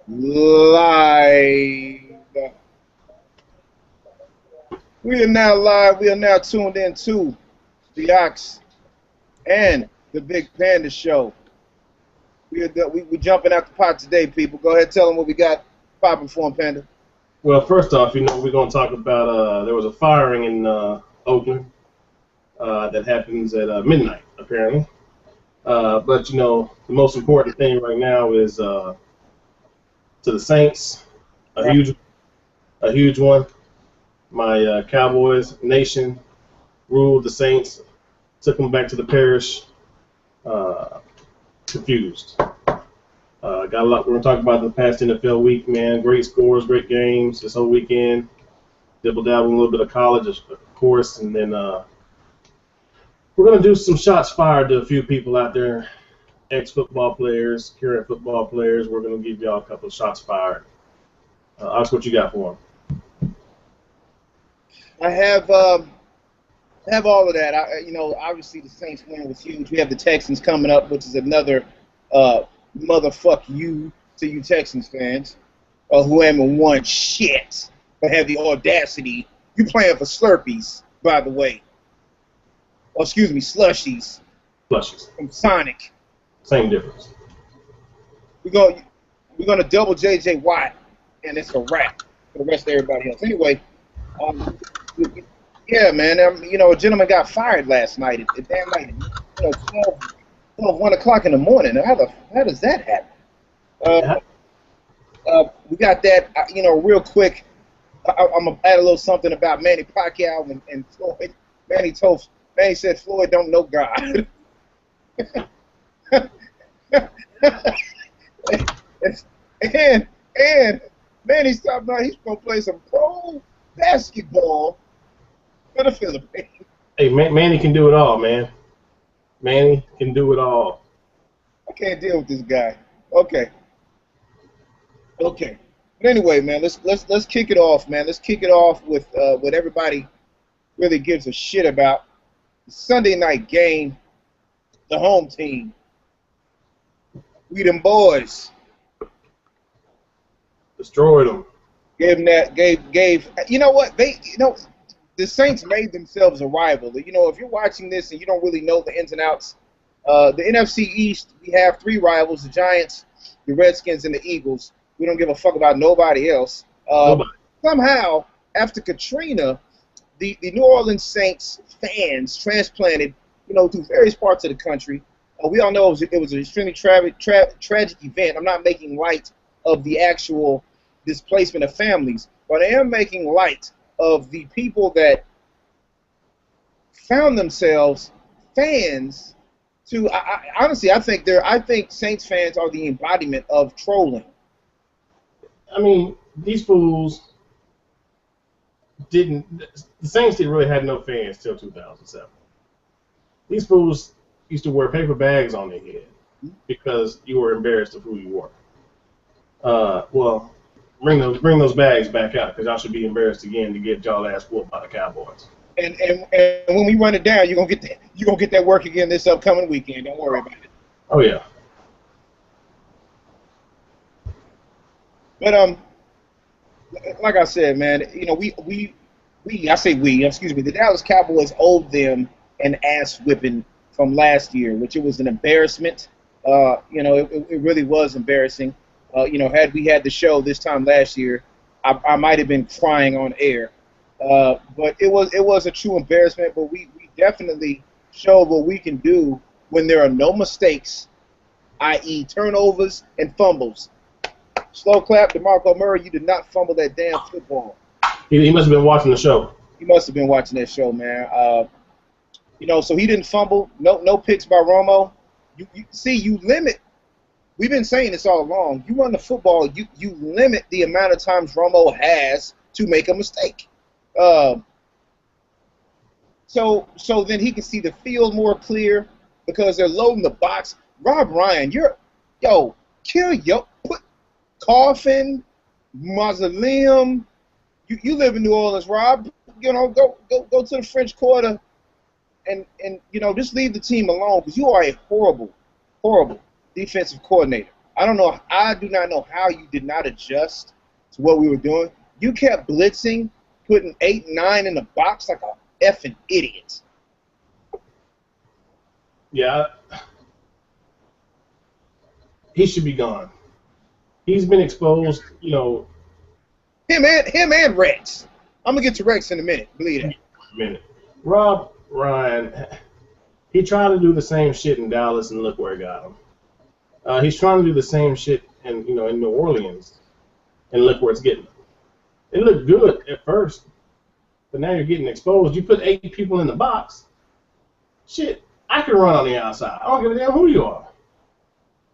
Live. We are now live. We are now tuned in to the Ox and the Big Panda Show. We jumping out the pot today, people. Go ahead, tell them what we got popping for them, Panda. Well, first off, we're going to talk about there was a firing in Oakland that happens at midnight, apparently. But, the most important thing right now is to the Saints, a huge one. My Cowboys nation ruled the Saints, took them back to the parish, confused. Got a lot we're going to talk about the past NFL week, man. Great scores, great games this whole weekend. Dibble-dabble, a little bit of college, of course, and then we're going to do some shots fired to a few people out there, ex-football players, current football players. We're going to give y'all a couple of shots fired. Ox, what you got for them? I have all of that. Obviously the Saints win was huge. We have the Texans coming up, which is another motherfuck you to you Texans fans who haven't won shit but have the audacity. You playing for Slurpees, by the way. Oh, excuse me, Slushies. Slushies. From Sonic. Same difference. We're gonna double J.J. Watt, and it's a wrap for the rest of everybody else. Anyway, yeah, man. A gentleman got fired last night at damn night. 1 o'clock in the morning. How does that happen? We got that. Real quick. I'm gonna add a little something about Manny Pacquiao and Floyd. Manny said Floyd don't know God. and Manny's talking about he's gonna play some pro basketball for the Philippines. Hey, Manny can do it all, man. Manny can do it all. I can't deal with this guy. Okay. But anyway, man, let's kick it off, man. Let's kick it off with what everybody really gives a shit about. The Sunday night game, the home team. We them boys. Destroyed them. Gave you know what? The Saints made themselves a rival. If you're watching this and you don't really know the ins and outs, the NFC East, we have three rivals: the Giants, the Redskins, and the Eagles. We don't give a fuck about nobody else. Somehow, after Katrina, the New Orleans Saints fans transplanted, to various parts of the country. We all know it was an extremely tragic event. I'm not making light of the actual displacement of families, but I am making light of the people that found themselves fans to. Honestly, I think Saints fans are the embodiment of trolling. I mean, these fools the Saints didn't really have no fans till 2007. These fools used to wear paper bags on their head because you were embarrassed of who you were. Well, bring those bags back out because y'all should be embarrassed again to get y'all ass whooped by the Cowboys. And when we run it down, you're gonna get that work again this upcoming weekend. Don't worry about it. Oh yeah. But like I said, man, the Dallas Cowboys owed them an ass whipping from last year, which it was an embarrassment. It really was embarrassing. Had we had the show this time last year, I might have been crying on air. But it was a true embarrassment. But we definitely showed what we can do when there are no mistakes, i.e. turnovers and fumbles. Slow clap to Marco Murray. You did not fumble that damn football. He must have been watching the show. He must have been watching that show, man. So he didn't fumble. No picks by Romo. You limit. We've been saying this all along. You run the football, you limit the amount of times Romo has to make a mistake. So then he can see the field more clear because they're loading the box. Rob Ryan, put coffin, mausoleum. You live in New Orleans, Rob. Go to the French Quarter and just leave the team alone because you are a horrible, horrible defensive coordinator. I don't know. I do not know how you did not adjust to what we were doing. You kept blitzing, putting 8, 9 in the box like a effing idiot. Yeah, he should be gone. He's been exposed, Him and Rex. I'm gonna get to Rex in a minute. Believe that. minute. Rob Ryan, he tried to do the same shit in Dallas, and look where it got him. He's trying to do the same shit in New Orleans, and look where it's getting him. It looked good at first, but now you're getting exposed. You put 8 people in the box. Shit, I can run on the outside. I don't give a damn who you are.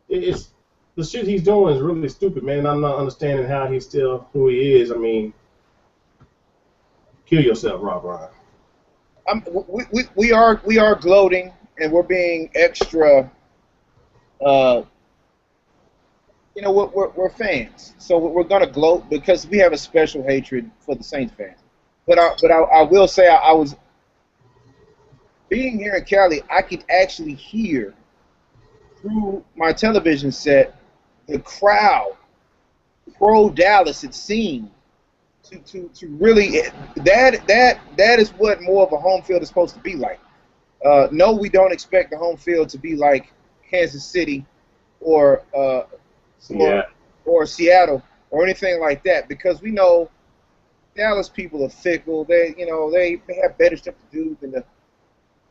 It's the shit he's doing is really stupid, man. I'm not understanding how he's still who he is. I mean, kill yourself, Rob Ryan. We are gloating, and we're being extra. We're fans, so we're gonna gloat because we have a special hatred for the Saints fans. But I will say I was being here in Cali. I could actually hear through my television set the crowd pro Dallas. It seemed to really that is what more of a home field is supposed to be like. No, we don't expect the home field to be like Kansas City or Seattle or anything like that, because we know Dallas people are fickle. They have better stuff to do than to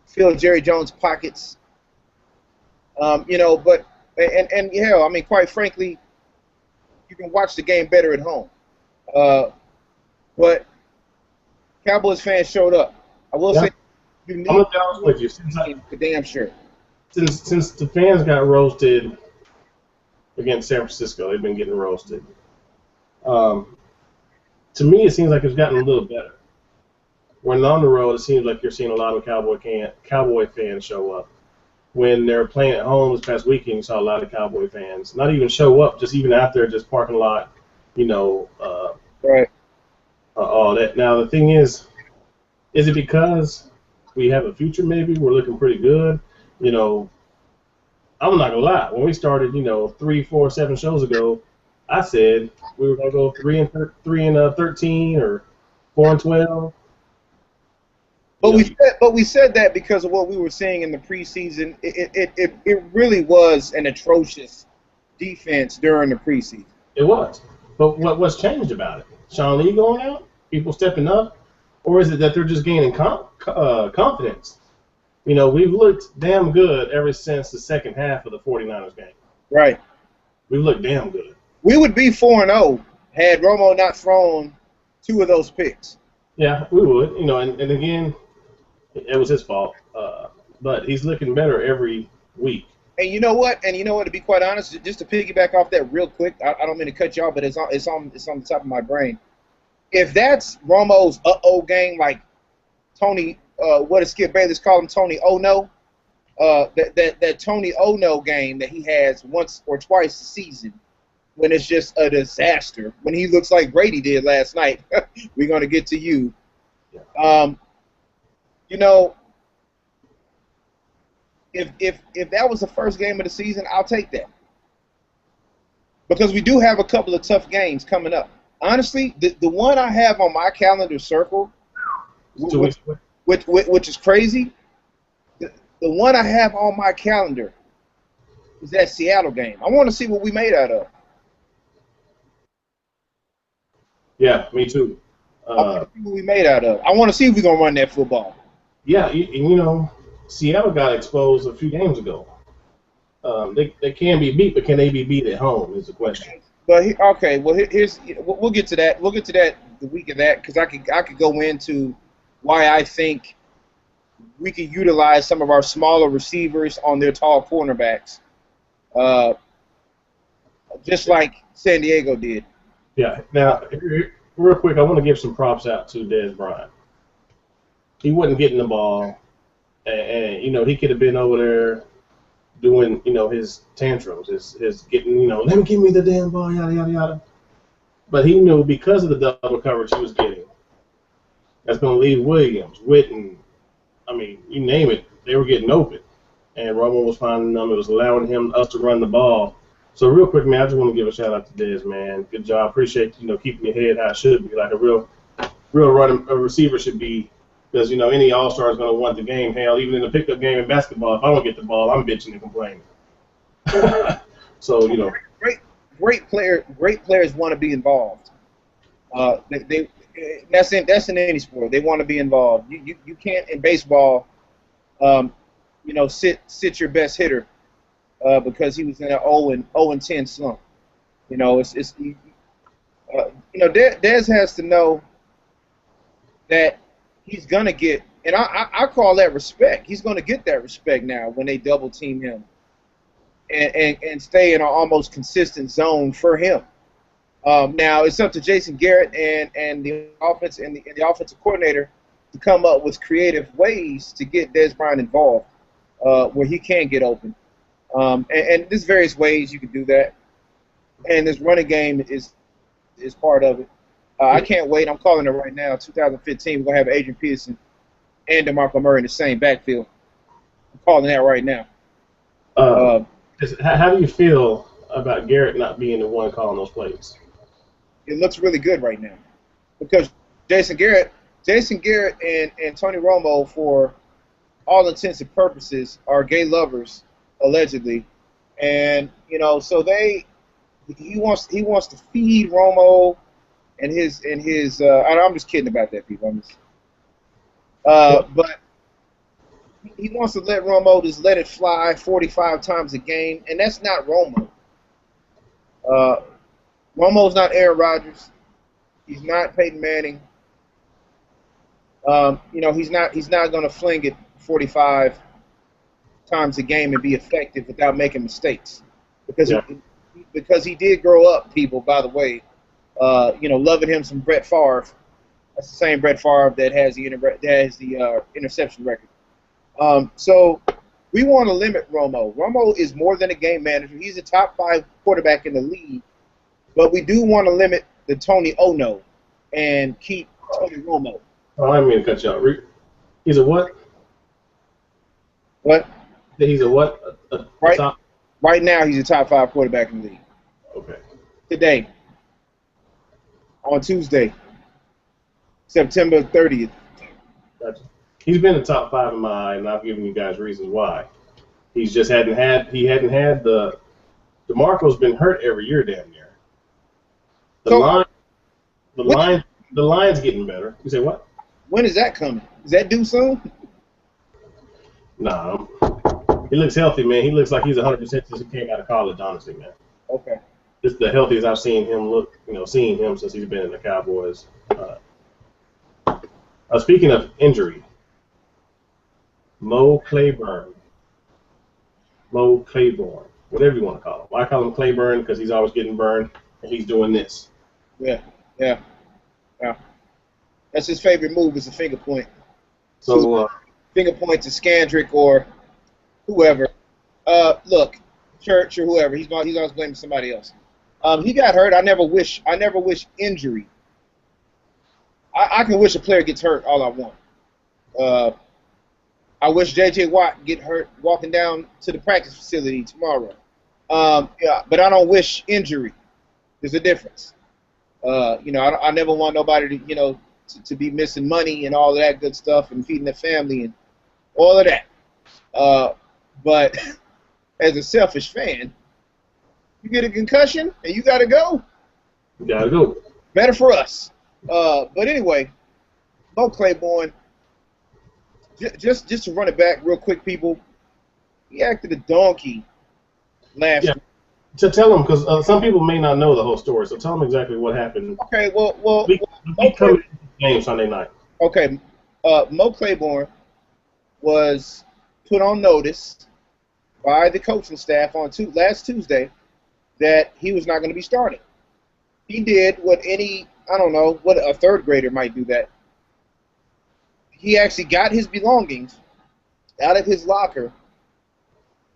fill Jerry Jones' pockets. But I mean, quite frankly, you can watch the game better at home. But Cowboys fans showed up. I will say, you need I'm gonna be honest with you. for damn sure. Since the fans got roasted against San Francisco, they've been getting roasted. To me, it seems like it's gotten a little better. When on the road, it seems like you're seeing a lot of Cowboy fans show up. When they're playing at home this past weekend, you saw a lot of Cowboy fans not even show up, just even out there, just parking lot, Right. All that. Now, the thing is it because we have a future maybe? We're looking pretty good? I'm not going to lie. When we started, 3, 4, 7 shows ago, I said we were going to go 3 and 13 or 4 and 12. But we said that because of what we were seeing in the preseason. It really was an atrocious defense during the preseason. It was. But what's changed about it? Sean Lee going out? People stepping up? Or is it that they're just gaining confidence? We've looked damn good ever since the second half of the 49ers game. Right. We've looked damn good. We would be 4-0 had Romo not thrown 2 of those picks. Yeah, we would. And again, it was his fault. But he's looking better every week. And you know what? To be quite honest, just to piggyback off that real quick, I don't mean to cut you off, but it's on the top of my brain. If that's Romo's game, like Tony, what does Skip Bayless call him, Tony Oh No? That Tony Oh No game that he has once or twice a season, when it's just a disaster, when he looks like Brady did last night. We're gonna get to you. Yeah. If that was the first game of the season, I'll take that. Because we do have a couple of tough games coming up. Honestly, the one I have on my calendar circle, which is crazy, the one I have on my calendar is that Seattle game. I want to see what we made out of. Yeah, me too. I want to see what we made out of. I want to see if we're going to run that football. Yeah, Seattle got exposed a few games ago. They can be beat, but can they be beat at home is the question. But here's we'll get to that. We'll get to that the week of that, because I could go into why I think we could utilize some of our smaller receivers on their tall cornerbacks, just like San Diego did. Yeah. Now, real quick, I want to give some props out to Dez Bryant. He wasn't getting the ball, and he could have been over there doing, his tantrums, his getting, give me the damn ball, yada, yada, yada. But he knew because of the double coverage he was getting, that's going to leave Williams, Witten, you name it, they were getting open. And Romo was finding them. It was allowing us to run the ball. So real quick, man, I just want to give a shout out to Dez, man. Good job. Appreciate keeping your head how it should be, like a real a receiver should be. Because any all-star is going to want the game. Hell, even in the pickup game in basketball, if I don't get the ball, I'm bitching and complaining. So great players want to be involved. That's in any sport. They want to be involved. You can't in baseball, sit your best hitter because he was in an 0-10 slump. Dez has to know that he's gonna get, and I call that respect. He's gonna get that respect now when they double team him, and stay in an almost consistent zone for him. Now it's up to Jason Garrett and the offense and the offensive coordinator to come up with creative ways to get Dez Bryant involved, where he can get open. And there's various ways you can do that, and this running game is part of it. I can't wait. I'm calling it right now. 2015, we're gonna have Adrian Peterson and DeMarco Murray in the same backfield. I'm calling that right now. How do you feel about Garrett not being the one calling those plays? It looks really good right now because Jason Garrett and Tony Romo, for all intents and purposes, are gay lovers allegedly, and so he wants to feed Romo and his I'm just kidding about that, people. But he wants to let Romo just let it fly 45 times a game, and that's not Romo. Romo's not Aaron Rodgers. He's not Peyton Manning. He's not going to fling it 45 times a game and be effective without making mistakes, because he did grow up. People, by the way, loving him some Brett Favre. That's the same Brett Favre that has the interception record. So we want to limit Romo. Romo is more than a game manager. He's a top 5 quarterback in the league. But we do want to limit the Tony Ono and keep Tony Romo. Oh, I didn't mean to cut you out. He's a what? What? He's a what? Right now, he's a top 5 quarterback in the league. Okay. Today, on Tuesday, September 30th. Gotcha. He's been the top 5 in my eye, and I've given you guys reasons why. He's just hadn't had the DeMarco's been hurt every year, damn near. The line's getting better. You say what? When is that coming? Is that due soon? Nah, he looks healthy, man. He looks like he's 100% since he came out of college, honestly, man. Okay. This is the healthiest I've seen him look, seeing him since he's been in the Cowboys. Speaking of injury, Mo Claiborne, whatever you want to call him. I call him Claiborne because he's always getting burned, and he's doing this. Yeah. That's his favorite move, is a finger point. So finger point to Scandrick or whoever. Look, Church or whoever. He's always blaming somebody else. He got hurt. I never wish injury. I can wish a player gets hurt all I want. I wish J.J. Watt get hurt walking down to the practice facility tomorrow. But I don't wish injury. There's a difference. I never want nobody to be missing money and all of that good stuff and feeding their family and all of that. But as a selfish fan, you get a concussion and you got to go. You got to go. Better for us. But anyway, Mo Claiborne, just to run it back real quick, people, he acted a donkey last week. To tell them, because some people may not know the whole story, so tell them exactly what happened. Okay, well, we come to the game Sunday night. Okay, Mo Claiborne was put on notice by the coaching staff on last Tuesday that he was not going to be starting. He did what what a third grader might do that. He actually got his belongings out of his locker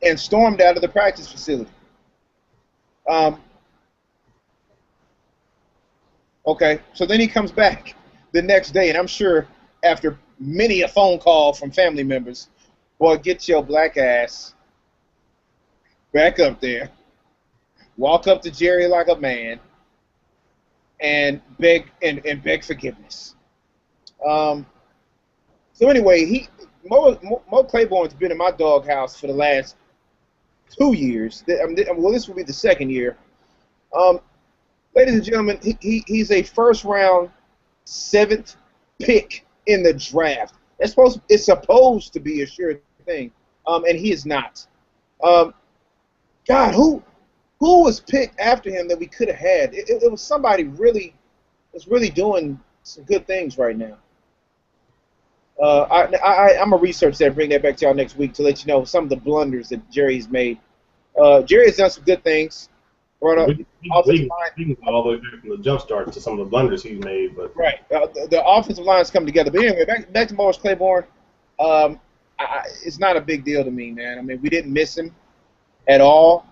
and stormed out of the practice facility. Okay, so then he comes back the next day, and I'm sure after many a phone call from family members, boy, get your black ass back up there. walk up to Jerry like a man, and beg forgiveness. So anyway, Mo Claiborne's been in my doghouse for the last 2 years. Well, this will be the second year. Um, Ladies and gentlemen, he's a first round, 7th pick in the draft. It's supposed to be a sure thing, and he is not. God, who was picked after him that we could have had? It was somebody was really doing some good things right now. I'm gonna research that and bring that back to y'all next week to let you know some of the blunders that Jerry's made. Jerry has done some good things. Brought up We can go all the way back from the jump start to some of the blunders he's made, but right. The offensive line's coming together. But anyway, back to Morris Claiborne. It's not a big deal to me, man. I mean, we didn't miss him at all,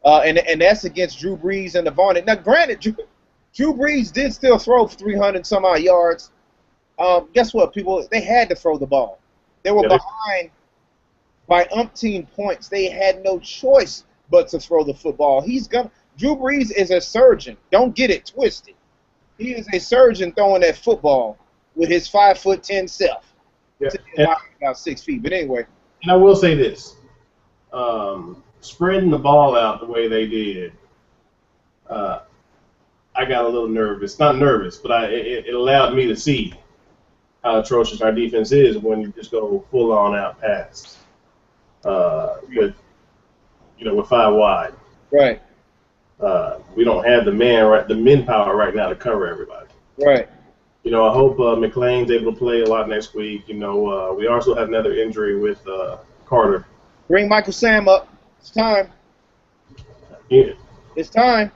and that's against Drew Brees and the Vaughn. Now, granted, Drew Brees did still throw for 300 some odd yards. Guess what, people? They had to throw the ball. They were behind by umpteen points. They had no choice but to throw the football. Drew Brees is a surgeon. Don't get it twisted. He is a surgeon throwing that football with his 5'10" self. Yeah. About 6 feet. But anyway. And I will say this. Spreading the ball out the way they did, I got a little nervous. Not nervous, but it allowed me to see how atrocious our defense is when you just go full on out pass with 5 wide. Right. We don't have the men power right now to cover everybody. Right. I hope McLean's able to play a lot next week. We also have another injury with Carter. Bring Michael Sam up. It's time. Yeah. It's time.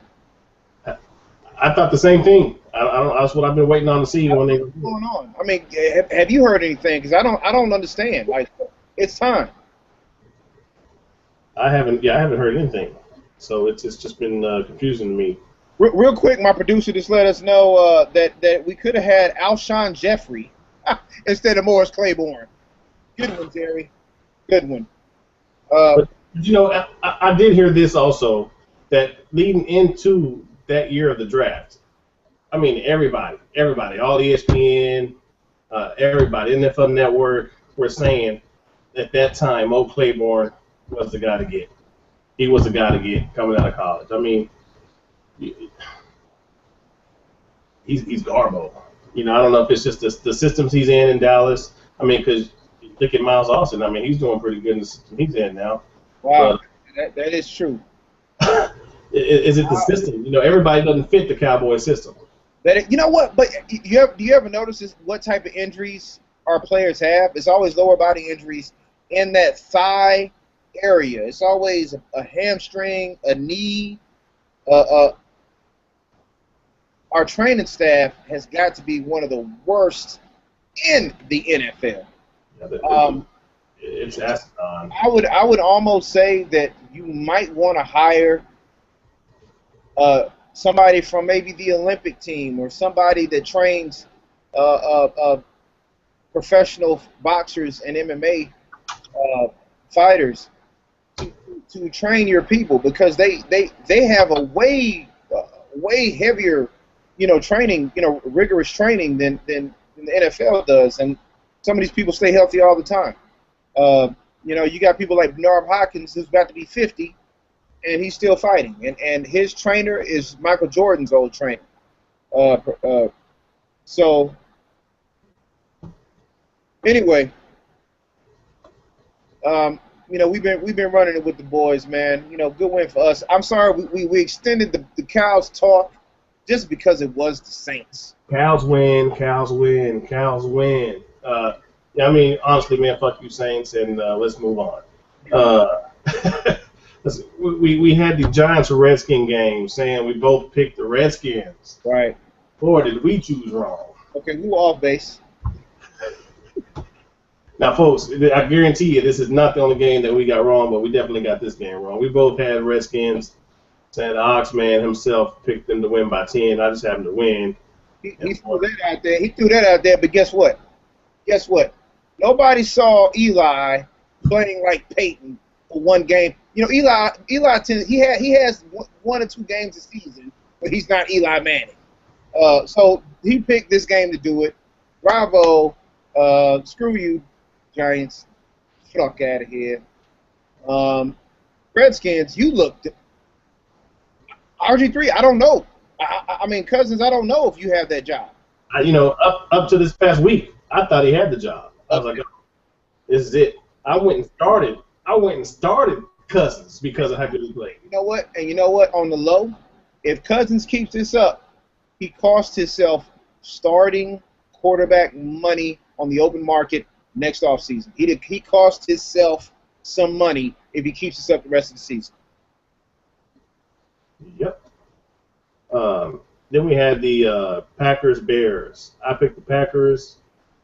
I thought the same thing. That's what I've been waiting on to see when they. What's going on? I mean, have you heard anything? Because I don't understand. Like, it's time. I haven't heard anything. So it's just been confusing to me. Real quick, my producer just let us know that we could have had Alshon Jeffrey instead of Morris Claiborne. Good one, Terry. Good one. But I did hear this also, that leading into that year of the draft, I mean, everybody, all ESPN, everybody, NFL Network, were saying at that time Mo Claiborne was the guy to get. He was the guy to get coming out of college. I mean, he's Garbo. I don't know if it's just the systems he's in Dallas. I mean, because look at Miles Austin. I mean, he's doing pretty good in the system he's in now. Wow, that is true. Is it the system? Everybody doesn't fit the Cowboy system. You know what? But do you ever notice what type of injuries our players have? It's always lower body injuries in that thigh area. It's always a hamstring, a knee. Our training staff has got to be one of the worst in the NFL. Yeah, it's asinine. I would almost say that you might want to hire somebody from maybe the Olympic team or somebody that trains professional boxers and MMA fighters to train your people, because they have a way heavier training, rigorous training than the NFL does, and some of these people stay healthy all the time. You got people like Bernard Hopkins, who's about to be 50, and he's still fighting, and his trainer is Michael Jordan's old trainer. So anyway, we've been running it with the boys, man. Good win for us. I'm sorry we extended the Cows talk just because it was the Saints. Cows win. I mean, honestly, man, fuck you, Saints, and let's move on. We had the Giants-Redskin game saying we both picked the Redskins. Right. Boy, did we choose wrong. Okay, we were off base. Now, folks, I guarantee you this is not the only game that we got wrong, but we definitely got this game wrong. We both had Redskins. Saying the Oxman himself picked them to win by 10. I just happened to win. He threw that out there. He threw that out there, but guess what? Nobody saw Eli playing like Peyton for one game. Eli he has 1 or 2 games a season, but he's not Eli Manning. So he picked this game to do it. Bravo. Screw you, Giants. Fuck out of here. Redskins, you looked. RG3, I don't know. I mean, Cousins, I don't know if you have that job. Up to this past week, I thought he had the job. I was like, oh, this is it. I went and started Cousins because of how good he played. You know what? And you know what? On the low, if Cousins keeps this up, he cost himself starting quarterback money on the open market next offseason. He cost himself some money if he keeps this up the rest of the season. Yep. Then we had the Packers-Bears. I picked the Packers.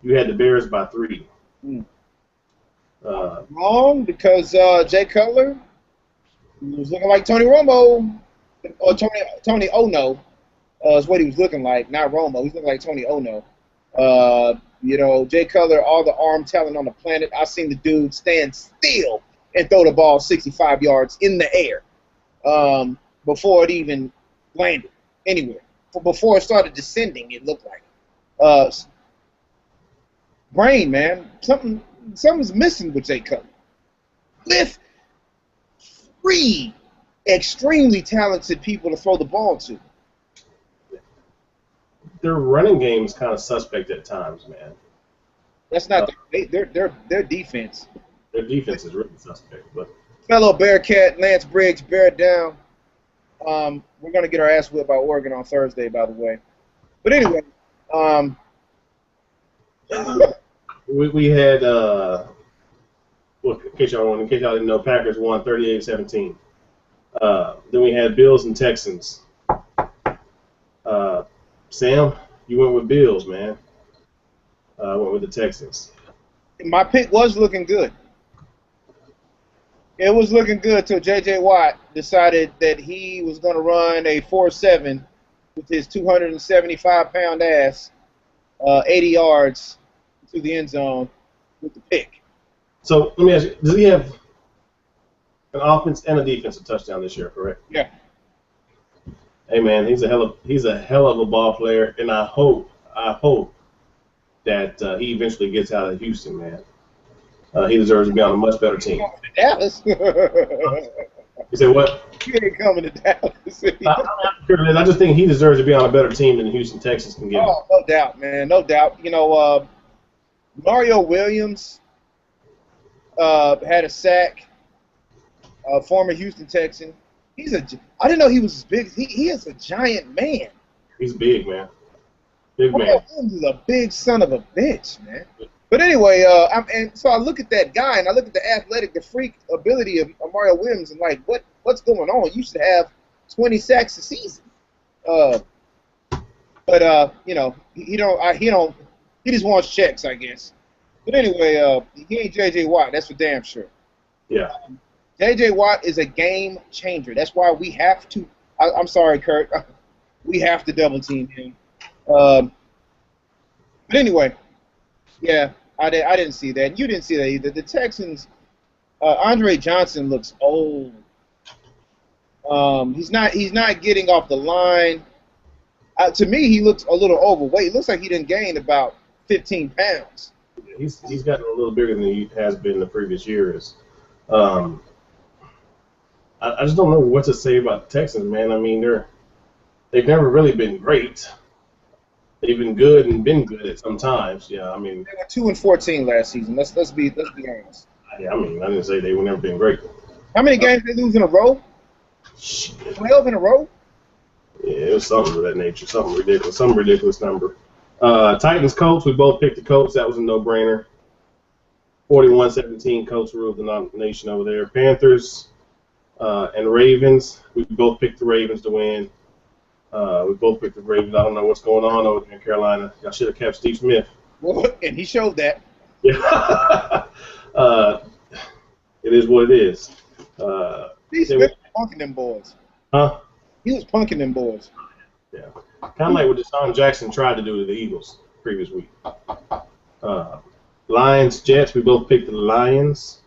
You had the Bears by 3. Wrong, because Jay Cutler was looking like Tony Romo, or Tony Ono is what he was looking like, not Romo. He's looking like Tony Ono. Jay Cutler, all the arm talent on the planet. I seen the dude stand still and throw the ball 65 yards in the air before it even landed anywhere. Before it started descending, it looked like. Brain, man. Something's missing with Jay Cutler. With 3 extremely talented people to throw the ball to. Their running game is kind of suspect at times, man. That's not their defense. Their defense is really suspect. But fellow Bearcat Lance Briggs, bear it down. We're gonna get our ass whipped by Oregon on Thursday, by the way. But anyway, we had in case y'all didn't know, Packers won 38-17. Then we had Bills and Texans. Sam, you went with Bills, man. I went with the Texans. My pick was looking good. It was looking good till J.J. Watt decided that he was going to run a 4.7 with his 275-pound ass, 80 yards to the end zone with the pick. So let me ask you, does he have an offense and a defensive touchdown this year, correct? Yeah. Hey man, he's a hell of a ball player, and I hope that he eventually gets out of Houston, man. He deserves to be on a much better team. Dallas. You say what? He ain't coming to Dallas. I just think he deserves to be on a better team than Houston Texans can give him. Oh, no doubt, man, no doubt. Mario Williams had a sack. Former Houston Texan. I didn't know he was as big. He is a giant man. He's big, man. Big man. Mario Williams is a big son of a bitch, man. But anyway, so I look at that guy and I look at the freak ability of Mario Williams and like, what's going on? You should have 20 sacks a season. He just wants checks, I guess. But anyway, he ain't J.J. Watt. That's for damn sure. Yeah. J.J. Watt is a game changer. That's why we have to. I'm sorry, Kurt. We have to double team him. But anyway. Yeah, I didn't see that. You didn't see that either. The Texans, Andre Johnson looks old. He's not getting off the line. To me, he looks a little overweight. It looks like he didn't gain about 15 pounds. He's gotten a little bigger than he has been in the previous years. I just don't know what to say about the Texans, man. I mean, they've never really been great. They've been good and been good at some times. Yeah, I mean, they were 2-14 last season. Let's be honest. Yeah, I mean, I didn't say they were never been great. How many games did they lose in a row? 12 in a row? Yeah, it was something of that nature, some ridiculous number. Titans Colts, we both picked the Colts. That was a no-brainer. 41-17, Colts ruled the nomination over there. Panthers and Ravens, we both picked the Ravens to win. We both picked the Ravens. I don't know what's going on over there in Carolina. I should have kept Steve Smith. Well, and he showed that. Yeah. It is what it is. Steve Smith was punking them boys. Huh? He was punking them boys. Yeah. Kind of like what Deshaun Jackson tried to do to the Eagles previous week. Lions, Jets, we both picked the Lions.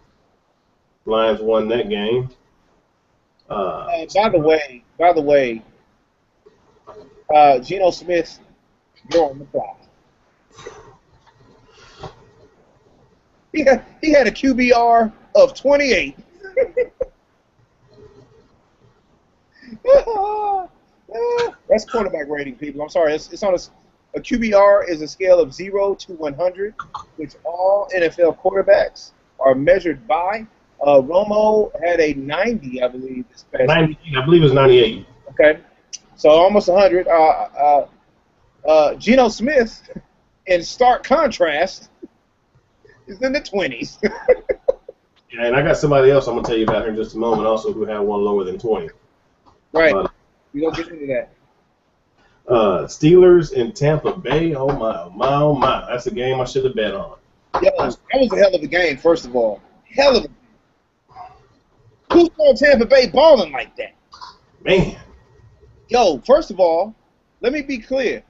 Lions won that game. By the way, Geno Smith, you're on the clock. He had a QBR of 28. That's quarterback rating, people. I'm sorry. It's on a QBR is a scale of 0 to 100, which all NFL quarterbacks are measured by. Romo had a 90, I believe, this past 90, I believe it was 98. Okay, so almost 100. Geno Smith, in stark contrast, is in the 20s. Yeah, and I got somebody else I'm going to tell you about here in just a moment also who had one lower than 20. Right. We don't get into that. Steelers in Tampa Bay. Oh, my, oh, my. That's a game I should have bet on. Yo, that was a hell of a game, first of all. Hell of a game. Who's on Tampa Bay balling like that? Man. Yo, first of all, let me be clear.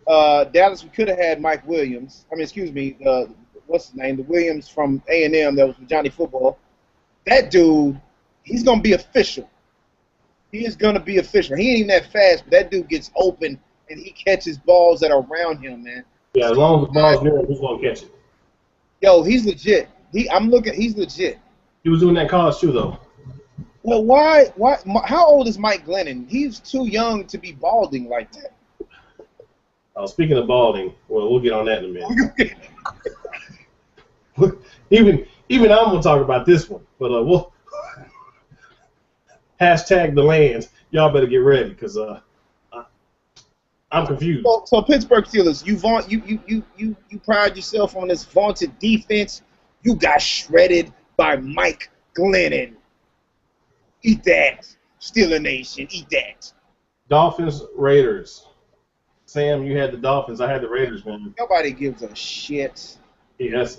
Dallas, we could have had Mike Williams. I mean, excuse me, what's his name? The Williams from A&M that was with Johnny Football. That dude, he's going to be official. He is going to be official. He ain't even that fast, but that dude gets open and he catches balls that are around him, man. Yeah, as long as the ball's near him, he's going to catch it. Yo, he's legit. He's legit. He was doing that in college too, though. Well, why? How old is Mike Glennon? He's too young to be balding like that. Speaking of balding, well, we'll get on that in a minute. even I'm gonna talk about this one, but we'll hashtag the lands. Y'all better get ready, cause I'm confused. So Pittsburgh Steelers, you pride yourself on this vaunted defense. You got shredded by Mike Glennon. Eat that, Steeler Nation. Eat that. Dolphins, Raiders. Sam, you had the Dolphins. I had the Raiders, man. Nobody gives a shit. Yes.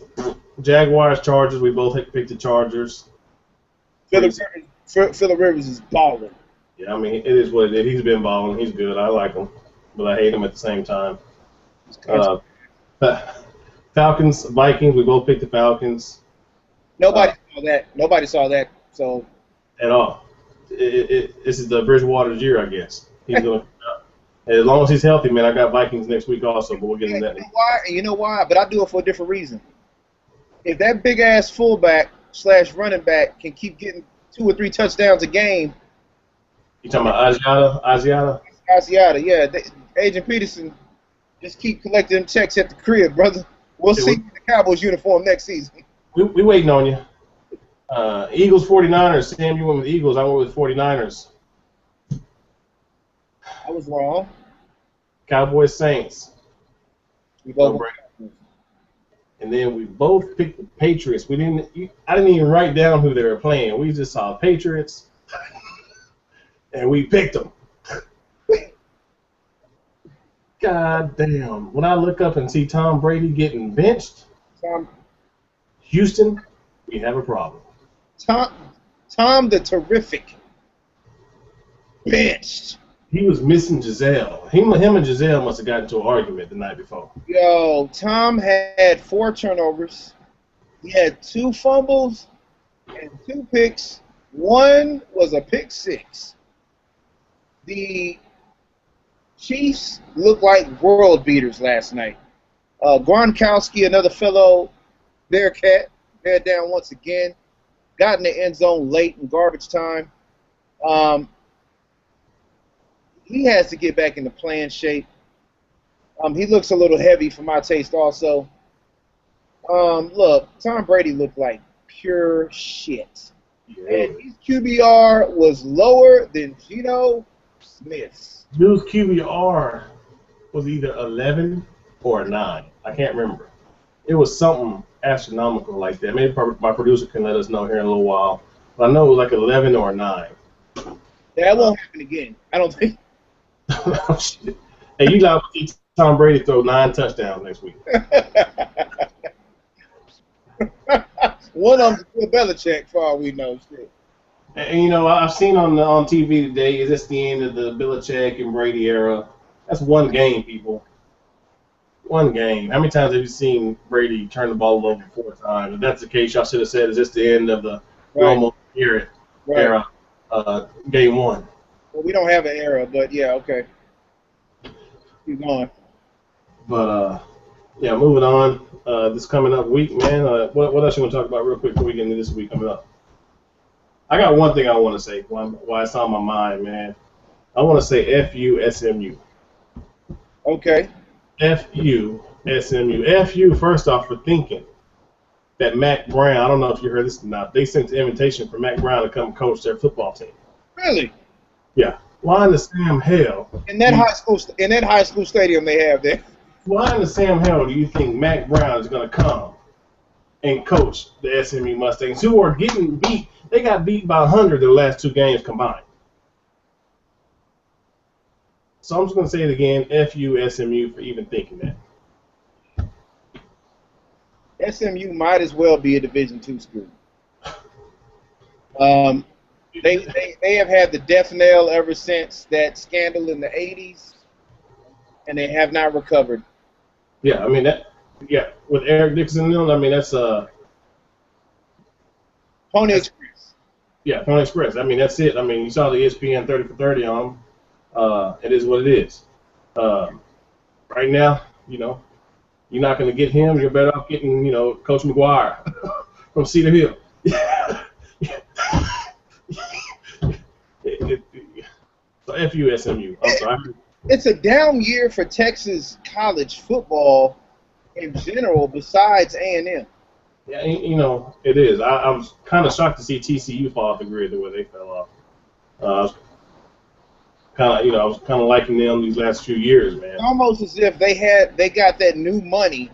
Jaguars, Chargers. We both picked the Chargers. Phillip Rivers is balling. Yeah, I mean, it is what it is. He's been balling. He's good. I like him, but I hate him at the same time. Falcons, Vikings. We both picked the Falcons. Nobody saw that. So at all. This is the Bridgewater's year, I guess. He's going. As long as he's healthy, man, I got Vikings next week also, but we'll get into that. You know why? But I do it for a different reason. If that big-ass fullback / running back can keep getting 2 or 3 touchdowns a game. You talking about Asiata? Asiata, yeah. Agent Peterson, just keep collecting them checks at the crib, brother. We'll see you in the Cowboys uniform next season. We waiting on you. Eagles, 49ers. Sam, you went with Eagles. I went with 49ers. I was wrong. Cowboys, Saints. We both and then we both picked the Patriots. I didn't even write down who they were playing. We just saw Patriots, and we picked them. God damn. When I look up and see Tom Brady getting benched, Houston, we have a problem. Tom the Terrific benched. He was missing Giselle. Him and Giselle must have gotten into an argument the night before. Yo, Tom had 4 turnovers. He had 2 fumbles and 2 picks. One was a pick 6. The Chiefs looked like world beaters last night. Gronkowski, another fellow Bearcat, bear down once again. Got in the end zone late in garbage time. He has to get back into playing shape. He looks a little heavy for my taste also. Look, Tom Brady looked like pure shit. Yeah. And his QBR was lower than Geno Smith's. Dude's QBR was either 11 or 9. I can't remember. It was something astronomical like that. Maybe my producer can let us know here in a little while. But I know it was like 11 or 9. Yeah, that won't happen again. I don't think. Oh, shit. Hey, you got to see Tom Brady throw 9 touchdowns next week. One of them's Bill Belichick, for all we know. Shit. And you know, I've seen on TV today, is this the end of the Belichick and Brady era? That's one game, people. One game. How many times have you seen Brady turn the ball over 4 times? If that's the case, y'all should have said, is this the end of the normal era? Right. era, game one. Well, we don't have an era, but yeah, okay. Keep going. But yeah, moving on. This coming up week, man. What else you want to talk about real quick before we get into this week coming up? I got one thing I want to say. Why it's on my mind, man. I want to say FU SMU. Okay. FU SMU. FU first off for thinking that Mac Brown. I don't know if you heard this or not. They sent an invitation for Mac Brown to come coach their football team. Really? Yeah. Why in the Sam hell? In that high school stadium they have there. Why in the Sam hell do you think Mac Brown is going to come and coach the SMU Mustangs, who are getting beat? They got beat by 100 the last two games combined. So I'm just going to say it again, FU SMU for even thinking that. SMU might as well be a Division II school. They have had the death knell ever since that scandal in the 80s, and they have not recovered. Yeah, I mean with Eric Dixon and them, I mean that's Pony Express. Yeah, Pony Express. I mean that's it. I mean you saw the ESPN 30 for 30 on them. It is what it is. Right now, you're not going to get him. You're better off getting, Coach McGuire from Cedar Hill. So FU SMU. I'm sorry. It's a down year for Texas college football in general, besides A&M. Yeah, it is. I was kind of shocked to see TCU fall off the grid the way they fell off. I was kind of liking them these last few years, man. It's almost as if they got that new money,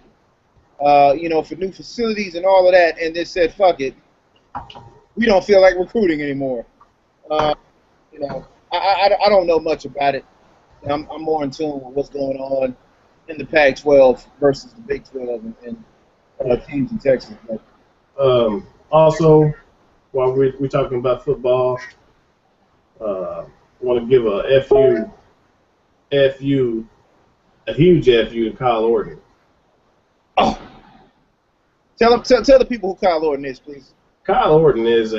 for new facilities and all of that, and they said, "Fuck it, we don't feel like recruiting anymore." I don't know much about it. I'm more in tune with what's going on in the Pac-12 versus the Big 12 and teams in Texas. But, also, while we're talking about football, I want to give a huge FU to Kyle Orton. Oh, tell the people who Kyle Orton is, please. Kyle Orton is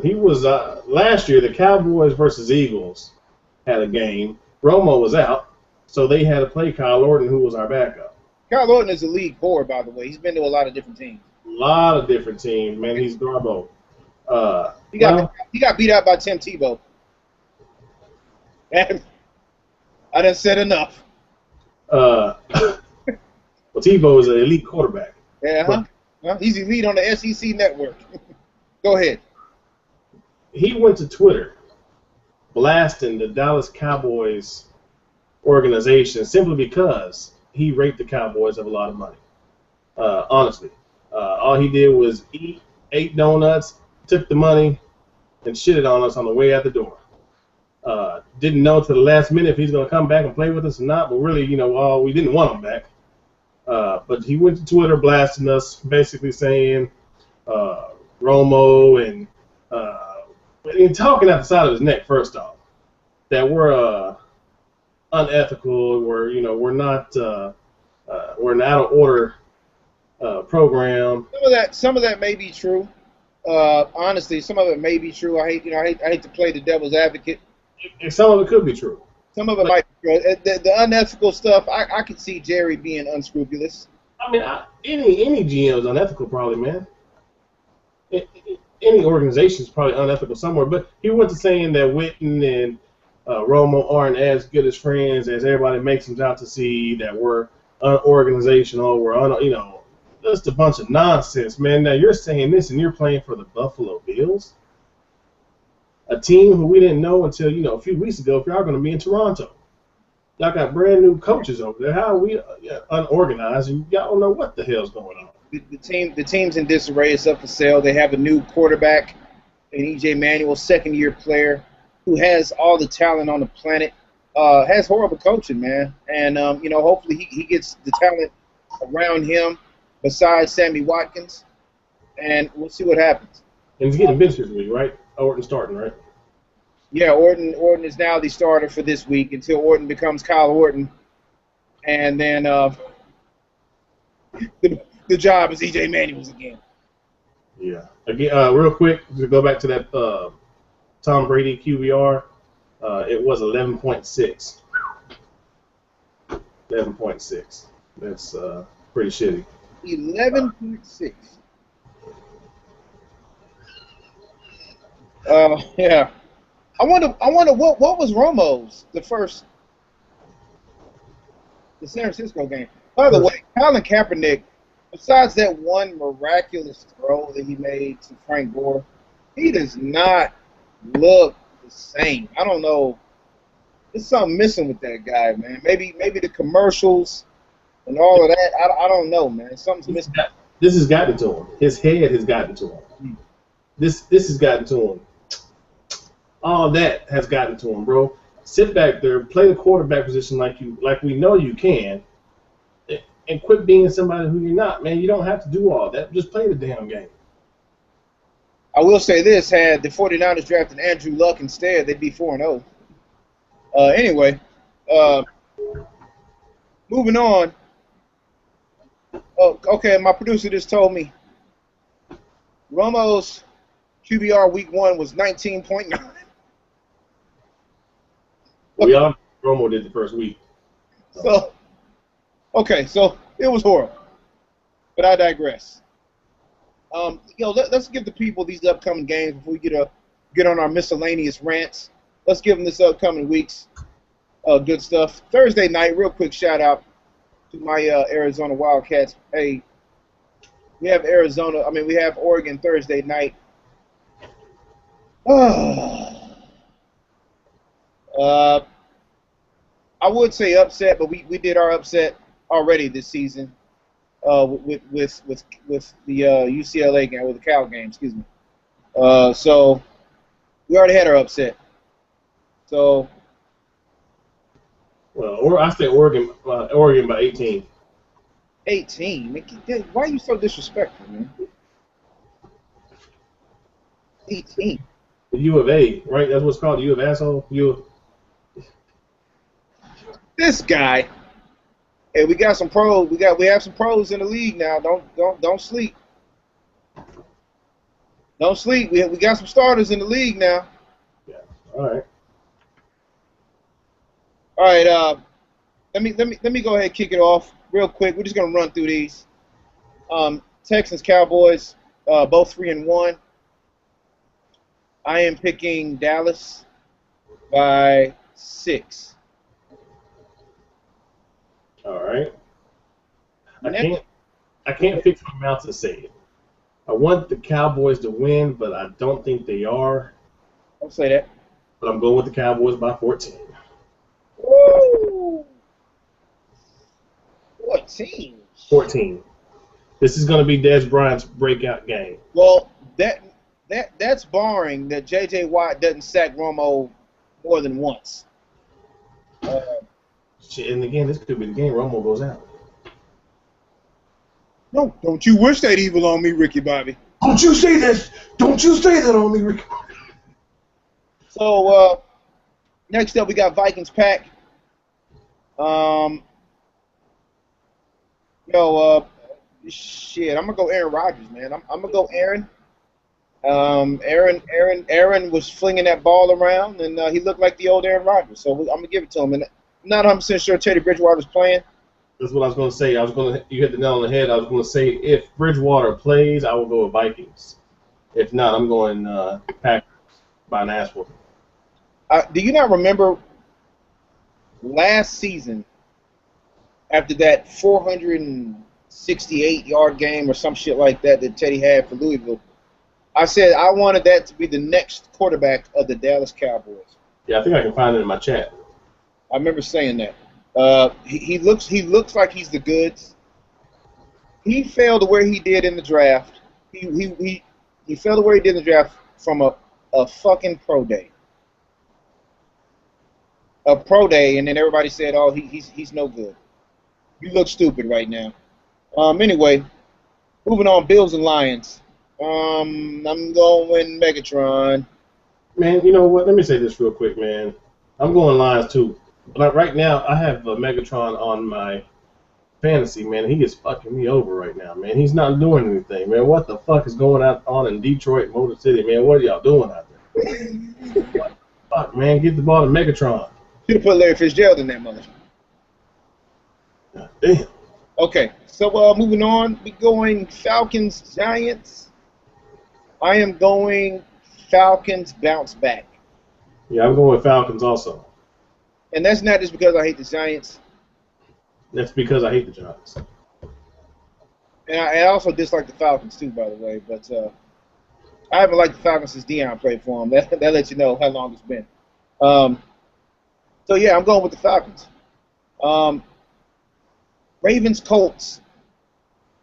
he was last year the Cowboys versus Eagles had a game. Romo was out, so they had to play Kyle Orton, who was our backup. Kyle Orton is a league forward, by the way. He's been to a lot of different teams. A lot of different teams, man. He's Garbo. He got beat out by Tim Tebow. And I done said enough. Well, Tebow is an elite quarterback. Yeah, well, he's elite on the SEC network. Go ahead. He went to Twitter blasting the Dallas Cowboys organization simply because he raped the Cowboys of a lot of money. Honestly. All he did was ate donuts, took the money, and shitted on us on the way out the door. Didn't know to the last minute if he's going to come back and play with us or not, but really, we didn't want him back. But he went to Twitter blasting us, basically saying Romo and talking out the side of his neck, first off, that we're unethical, we're not we're an out of order program. Some of that may be true. Honestly, some of it may be true. I hate to play the devil's advocate. And some of it could be true. Some of it might be true. The unethical stuff, I could see Jerry being unscrupulous. I mean, any GM is unethical, probably, man. Any organization is probably unethical somewhere. But he went to saying that Witten and Romo aren't as good as friends as everybody makes them out to see, that we're unorganizational, just a bunch of nonsense, man. Now you're saying this and you're playing for the Buffalo Bills, a team who we didn't know until a few weeks ago if y'all going to be in Toronto. Y'all got brand new coaches over there. How are we unorganized and y'all don't know what the hell's going on? The team's in disarray. It's up for sale. They have a new quarterback, an E.J. Manuel, second-year player who has all the talent on the planet. Has horrible coaching, man. And hopefully he gets the talent around him besides Sammy Watkins, and we'll see what happens. And he's getting benched this week, right? Orton starting, right? Yeah, Orton is now the starter for this week until Orton becomes Kyle Orton, and then the job is E.J. Manuel's again. Yeah. Again, real quick to go back to that Tom Brady QBR, it was 11.6. 11.6. That's pretty shitty. 11.6. Yeah. I wonder what was Romo's the San Francisco game. By the way, Colin Kaepernick, besides that one miraculous throw that he made to Frank Gore, he does not look the same. I don't know. There's something missing with that guy, man. Maybe the commercials and all of that. I don't know, man. Something's missing. This has gotten to him. His head has gotten to him. This has gotten to him. All that has gotten to him, bro. Sit back there, play the quarterback position like we know you can, and quit being somebody who you're not, man. You don't have to do all that. Just play the damn game. I will say this: had the 49ers drafted Andrew Luck instead, they'd be 4-0. Anyway, moving on. Oh, okay, my producer just told me Romo's QBR week 1 was 19.9. We all Romo did the first week. So, okay, so it was horrible. But I digress. Let's give the people these upcoming games before we get on our miscellaneous rants. Let's give them this upcoming week's good stuff. Thursday night, real quick shout out to my Arizona Wildcats. Hey, we have Oregon Thursday night. I would say upset, but we did our upset already this season with the UCLA game, with the Cal game, excuse me. So we already had our upset. So, well, I say Oregon by 18. 18? Why are you so disrespectful, man? 18. The U of A, right? That's what's called, the U of asshole. This guy. Hey, we got some pros. We have some pros in the league now. Don't sleep. Don't sleep. We got some starters in the league now. Yeah. All right. All right. Let me go ahead and kick it off real quick. We're just gonna run through these. Texans, Cowboys, both 3-1. I am picking Dallas by 6. All right. I can't fix my mouth to say it. I want the Cowboys to win, but I don't think they are. Don't say that. But I'm going with the Cowboys by 14. Woo! 14. 14. This is going to be Dez Bryant's breakout game. Well, that's barring that J.J. Watt doesn't sack Romo more than once. And again, this could be the game Romo goes out. No, don't you wish that evil on me, Ricky Bobby. Don't you say that. Don't you say that on me, Ricky Bobby. So, next up we got Vikings Pack. Shit, I'm going to go Aaron Rodgers, man. I'm going to go Aaron. Aaron was flinging that ball around, and he looked like the old Aaron Rodgers. So I'm going to give it to him. And I'm not 100% sure Teddy Bridgewater's playing. That's what I was going to say. You hit the nail on the head. I was going to say if Bridgewater plays, I will go with Vikings. If not, I'm going Packers by an ass whooping. Do you not remember last season after that 468-yard game or some shit like that Teddy had for Louisville? I said I wanted that to be the next quarterback of the Dallas Cowboys. Yeah, I think I can find it in my chat. I remember saying that. He looks like he's the goods. He failed the way he did in the draft. He failed the way he did in the draft from a fucking pro day. A pro day, and then everybody said, "Oh, he's no good. You look stupid right now." Anyway, moving on. Bills and Lions. I'm going Megatron. Man, you know what? Let me say this real quick, man. I'm going Lions too. But right now, I have Megatron on my fantasy, man. He is fucking me over right now, man. He's not doing anything, man. What the fuck is going on in Detroit, Motor City, man? What are y'all doing out there? Fuck, man, get the ball to Megatron. Should have put Larry Fitzgerald in that mother. God damn. Okay, so moving on, we going Falcons Giants. I am going Falcons bounce back, Yeah, I'm going with Falcons also. and that's not just because I hate the Giants, That's because I hate the Giants. and I also dislike the Falcons too, by the way. But I haven't liked the Falcons since Dion played for them. That lets you know how long it's been. Um, so yeah, I'm going with the Falcons. Um, Ravens Colts.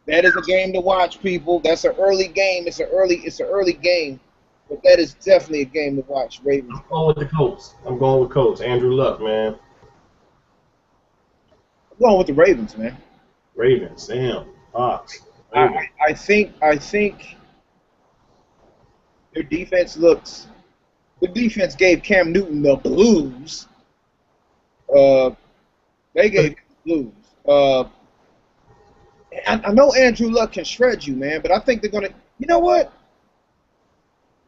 That is a game to watch, people. That's an early game. It's an early game, but that is definitely a game to watch. Ravens. I'm going with the Colts. I'm going with Colts. Andrew Luck, man. I'm going with the Ravens, man. Ravens. Damn. Fox. Ravens. I think their defense looks. The defense gave Cam Newton the blues. They gave him the blues. I know Andrew Luck can shred you, man, but I think they're gonna. You know what?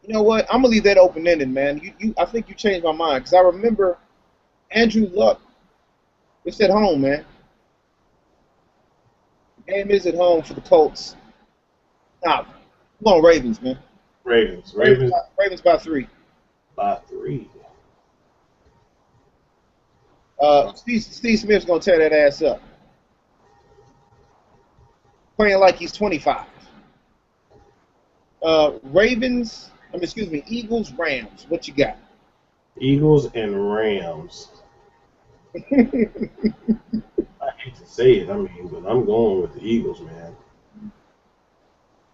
I'm gonna leave that open ended, man. I think you changed my mind because I remember Andrew Luck. It's at home, man. The game is at home for the Colts. Nah, come on, Ravens, man. Ravens. Ravens by 3. By 3. Steve Smith's gonna tear that ass up. Playing like he's 25. Eagles, Rams. What you got? Eagles and Rams. I hate to say it, but I'm going with the Eagles, man.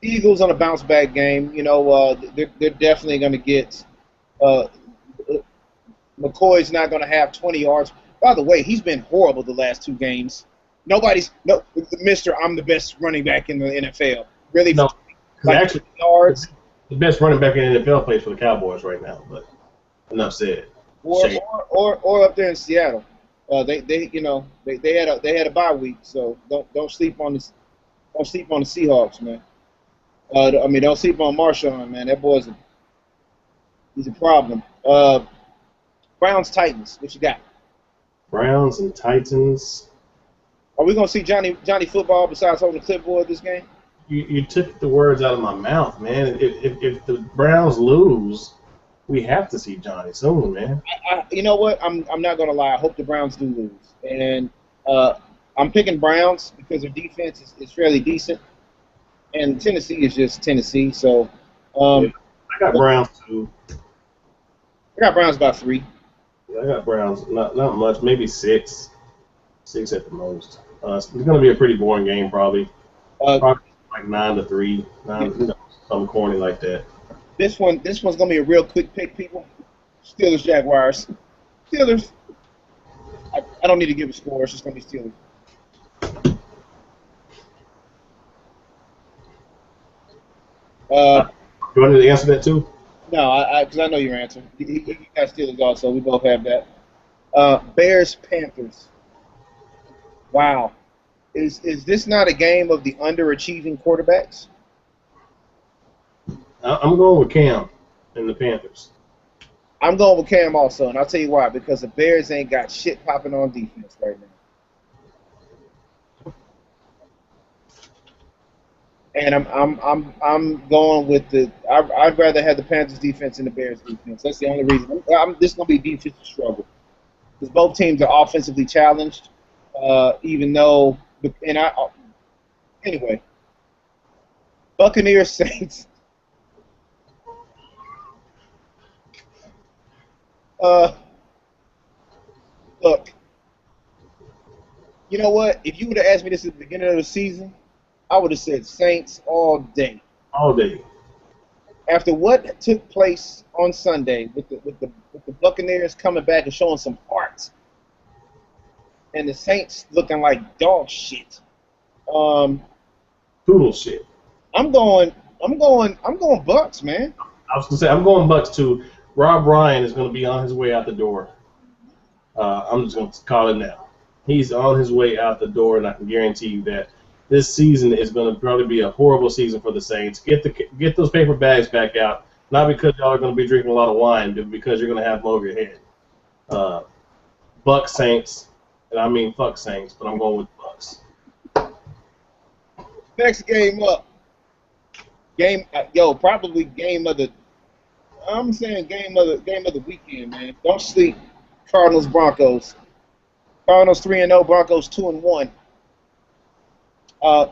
Eagles on a bounce back game. They're definitely going to get. McCoy's not going to have 20 yards. By the way, he's been horrible the last 2 games. Mr. I'm the best running back in the NFL. Really? No, like actually, yards. The best running back in the NFL plays for the Cowboys right now. But enough said. Or up there in Seattle. They had a bye week, so don't sleep on the Seahawks, man. Don't sleep on Marshawn, man. That he's a problem. Browns Titans. What you got? Browns and Titans. Are we gonna see Johnny Football besides holding the clipboard this game? You took the words out of my mouth, man. If the Browns lose, we have to see Johnny soon, man. You know what? I'm not gonna lie. I hope the Browns do lose, and I'm picking Browns because their defense is fairly decent, and Tennessee is just Tennessee. So I got Browns too. I got Browns by 3. Yeah, I got Browns. Not much. Maybe 6. 6 at the most. It's going to be a pretty boring game, probably. Probably like 9-3, something corny like that. This one's gonna be a real quick pick, people. Steelers, Jaguars. Steelers. I don't need to give a score. It's just gonna be Steelers. You want me to answer that too? No, because I know your answer. You got Steelers also. We both have that. Bears, Panthers. Wow. Is this not a game of the underachieving quarterbacks? I'm going with Cam and the Panthers. I'm going with Cam also, and I'll tell you why. Because the Bears ain't got shit popping on defense right now. And I'm going with I'd rather have the Panthers defense than the Bears defense. That's the only reason. This is going to be a defensive struggle because both teams are offensively challenged. Even though, anyway, Buccaneers Saints. Look, you know what? If you would have asked me this at the beginning of the season, I would have said Saints all day. All day. After what took place on Sunday with the Buccaneers coming back and showing some heart, and the Saints looking like dog shit. Poodle shit. I'm going Bucks, man. I was gonna say I'm going Bucks too. Rob Ryan is gonna be on his way out the door. I'm just gonna call it now. He's on his way out the door, and I can guarantee you that this season is going to probably be a horrible season for the Saints. Get those paper bags back out Not because y'all are going to be drinking a lot of wine, but because you're going to have them over your head. Bucks Saints, and I mean fuck Saints, but I'm going with Bucks. Next game up. Probably game of the. I'm saying game of the weekend, man. Don't sleep. Cardinals Broncos. Cardinals 3-0. Broncos 2-1.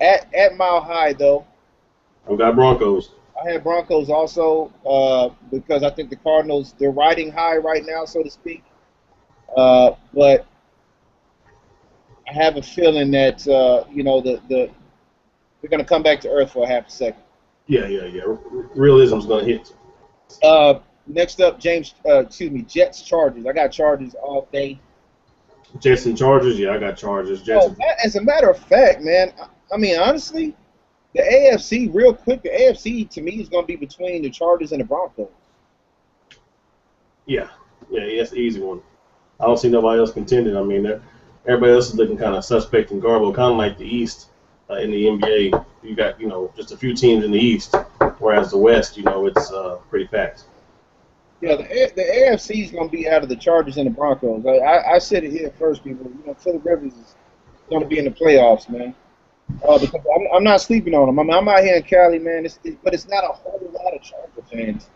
At Mile High though. I've got Broncos. I had Broncos also because I think the Cardinals, they're riding high right now, so to speak. But I have a feeling that they're going to come back to earth for a half a second. Yeah. Realism's going to hit. Next up, Jets Chargers. I got Chargers all day. Jets and Chargers. Yeah, I got Chargers. Jets. As a matter of fact, man, I mean honestly, the AFC real quick. The AFC to me is going to be between the Chargers and the Broncos. Yeah, that's the easy one. I don't see nobody else contending. I mean, everybody else is looking kind of suspect and garbled, kind of like the East in the NBA. You got just a few teams in the East, whereas the West, it's pretty packed. Yeah, the AFC is going to be out of the Chargers and the Broncos. I said it here first, people. Phillip Rivers is going to be in the playoffs, man. Because I'm not sleeping on him. I'm out here in Cali, man. But it's not a whole lot of Charger fans,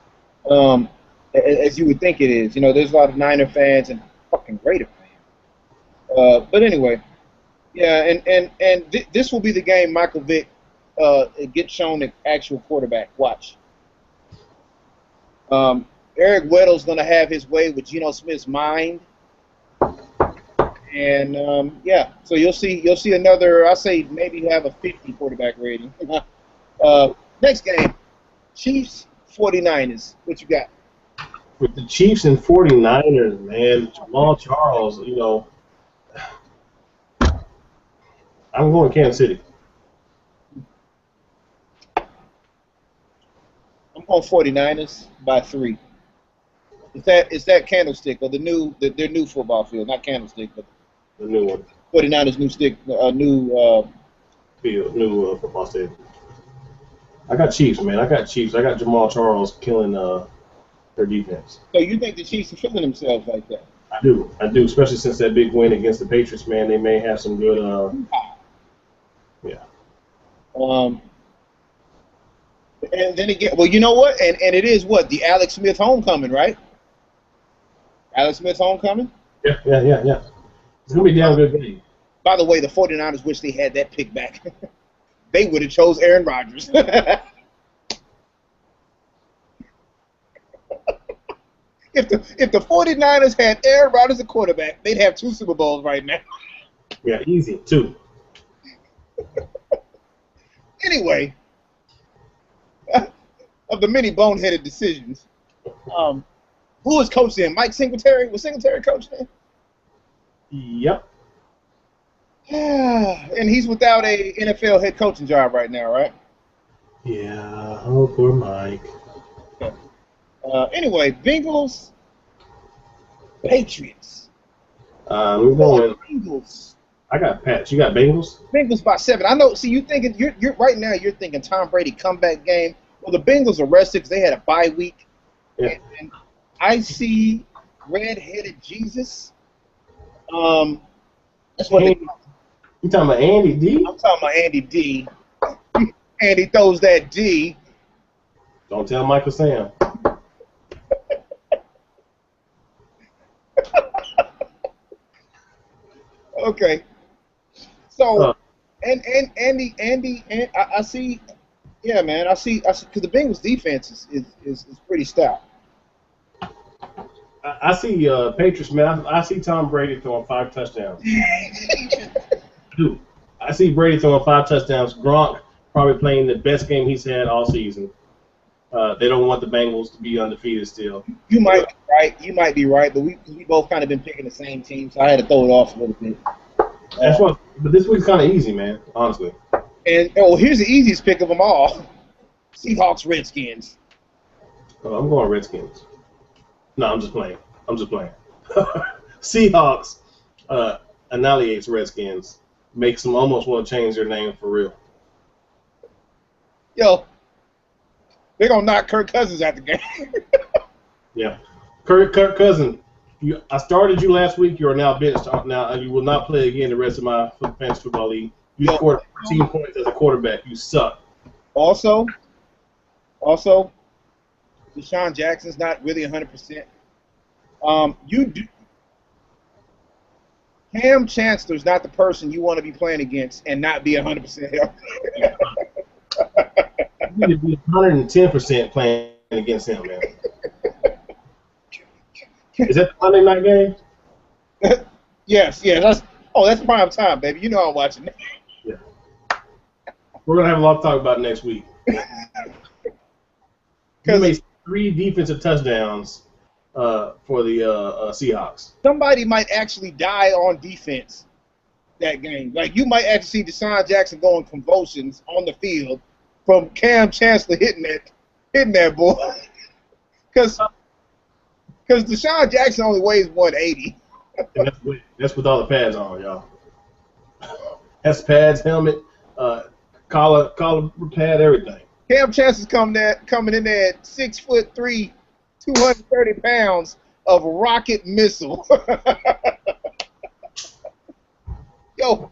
as you would think it is. There's a lot of Niner fans and fucking Raider fans. But anyway, yeah, and this will be the game Michael Vick gets shown the actual quarterback. Watch. Eric Weddle's going to have his way with Geno Smith's mind. And so you'll see another. I say maybe have a 50 quarterback rating. Next game, Chiefs 49ers. What you got? With the Chiefs and 49ers, man, Jamal Charles. I'm going Kansas City. I'm going 49ers by 3. Is that Candlestick or their new football field? Not Candlestick, but the new one. 49ers new field, new football stadium. I got Chiefs, man. I got Jamal Charles killing their defense. So you think the Chiefs are feeling themselves like that? I do, especially since that big win against the Patriots, man. They may have some good. Yeah. And then again, well, you know what? And it is what? The Alex Smith homecoming, right? Alex Smith homecoming? Yeah. It's going to be a damn good game. By the way, the 49ers wish they had that pick back. They would have chose Aaron Rodgers. If the 49ers had Aaron Rodgers as quarterback, they'd have 2 Super Bowls right now. Yeah, easy, 2. Anyway, of the many boneheaded decisions, who was coach then? Mike Singletary? Was Singletary coach then? Yep. And he's without a NFL head coaching job right now, right? Yeah. Oh, poor Mike. Anyway, Bengals, Patriots. We're going. Bengals. I got Pats. You got Bengals? Bengals by 7. I know. See, you're right now. You're thinking Tom Brady comeback game. Well, the Bengals are rested because they had a bye week. Yeah. And I see red-headed Jesus. That's what you talking about Andy D? I'm talking about Andy D. Andy throws that D. Don't tell Michael Sam. Okay. So, and I see, yeah, man, I see, because the Bengals defense is pretty stout. I see Patriots, man. I see Tom Brady throwing 5 touchdowns. Dude, I see Brady throwing 5 touchdowns. Gronk probably playing the best game he's had all season. They don't want the Bengals to be undefeated still. You might be right. You might be right, but we both kind of been picking the same team, so I had to throw it off a little bit. That's what. But this week's kind of easy, man. Honestly. And here's the easiest pick of them all: Seahawks, Redskins. Oh, I'm going Redskins. No, I'm just playing. Seahawks annihilates Redskins. Makes them almost want to change their name for real. Yo, They're gonna knock Kirk Cousins out the game. Yeah. Kirk Cousins, I started you last week. You are now benched. Now you will not play again the rest of my fantasy football league. You scored 14 points as a quarterback. You suck. Also, Deshaun Jackson's not really 100%. You do. Cam Chancellor's not the person you want to be playing against and not be 100% healthy. You need to be 110% playing against him, man. Is that the Monday night game? Yes. That's prime time, baby. You know I'm watching it. Yeah. We're gonna have a lot to talk about next week. You made 3 defensive touchdowns for the Seahawks. Somebody might actually die on defense that game. Like, you might actually see Deshaun Jackson going convulsions on the field from Cam Chancellor hitting that boy. Because Deshaun Jackson only weighs 180. And that's with all the pads on, y'all. That's pads, helmet, collar pad, everything. Cam Chancellor's coming in there at 6'3", 230 pounds of rocket missile. Yo,